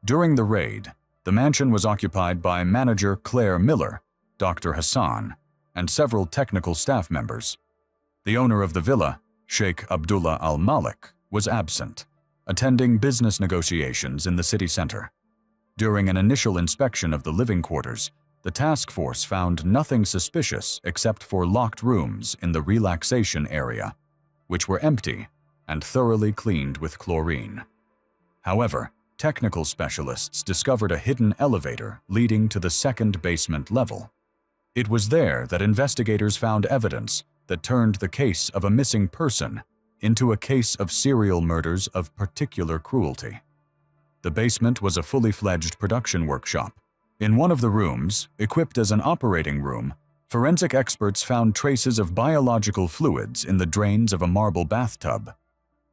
During the raid, the mansion was occupied by manager Claire Miller, Dr. Hassan, and several technical staff members. The owner of the villa, Sheikh Abdullah Al Malik, was absent, attending business negotiations in the city center. During an initial inspection of the living quarters, the task force found nothing suspicious except for locked rooms in the relaxation area, which were empty and thoroughly cleaned with chlorine. However, technical specialists discovered a hidden elevator leading to the second basement level. It was there that investigators found evidence that turned the case of a missing person into a case of serial murders of particular cruelty. The basement was a fully fledged production workshop. In one of the rooms, equipped as an operating room, forensic experts found traces of biological fluids in the drains of a marble bathtub.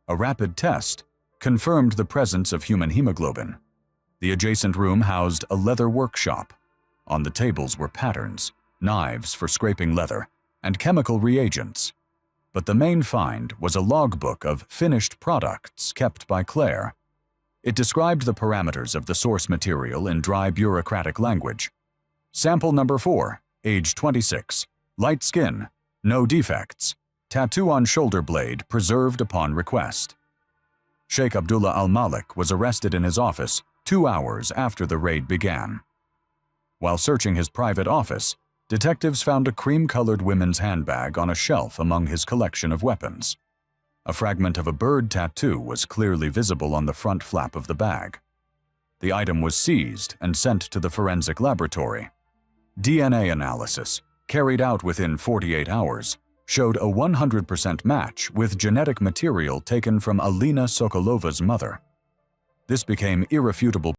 A rapid test confirmed the presence of human hemoglobin. The adjacent room housed a leather workshop. On the tables were patterns, knives for scraping leather, and chemical reagents. But the main find was a logbook of finished products kept by Claire. It described the parameters of the source material in dry bureaucratic language. Sample number 4, age 26, light skin, no defects, tattoo on shoulder blade preserved upon request. Sheikh Abdullah Al Malik was arrested in his office 2 hours after the raid began. While searching his private office, detectives found a cream-colored women's handbag on a shelf among his collection of weapons. A fragment of a bird tattoo was clearly visible on the front flap of the bag. The item was seized and sent to the forensic laboratory. DNA analysis, carried out within 48 hours, showed a 100% match with genetic material taken from Alina Sokolova's mother. This became irrefutable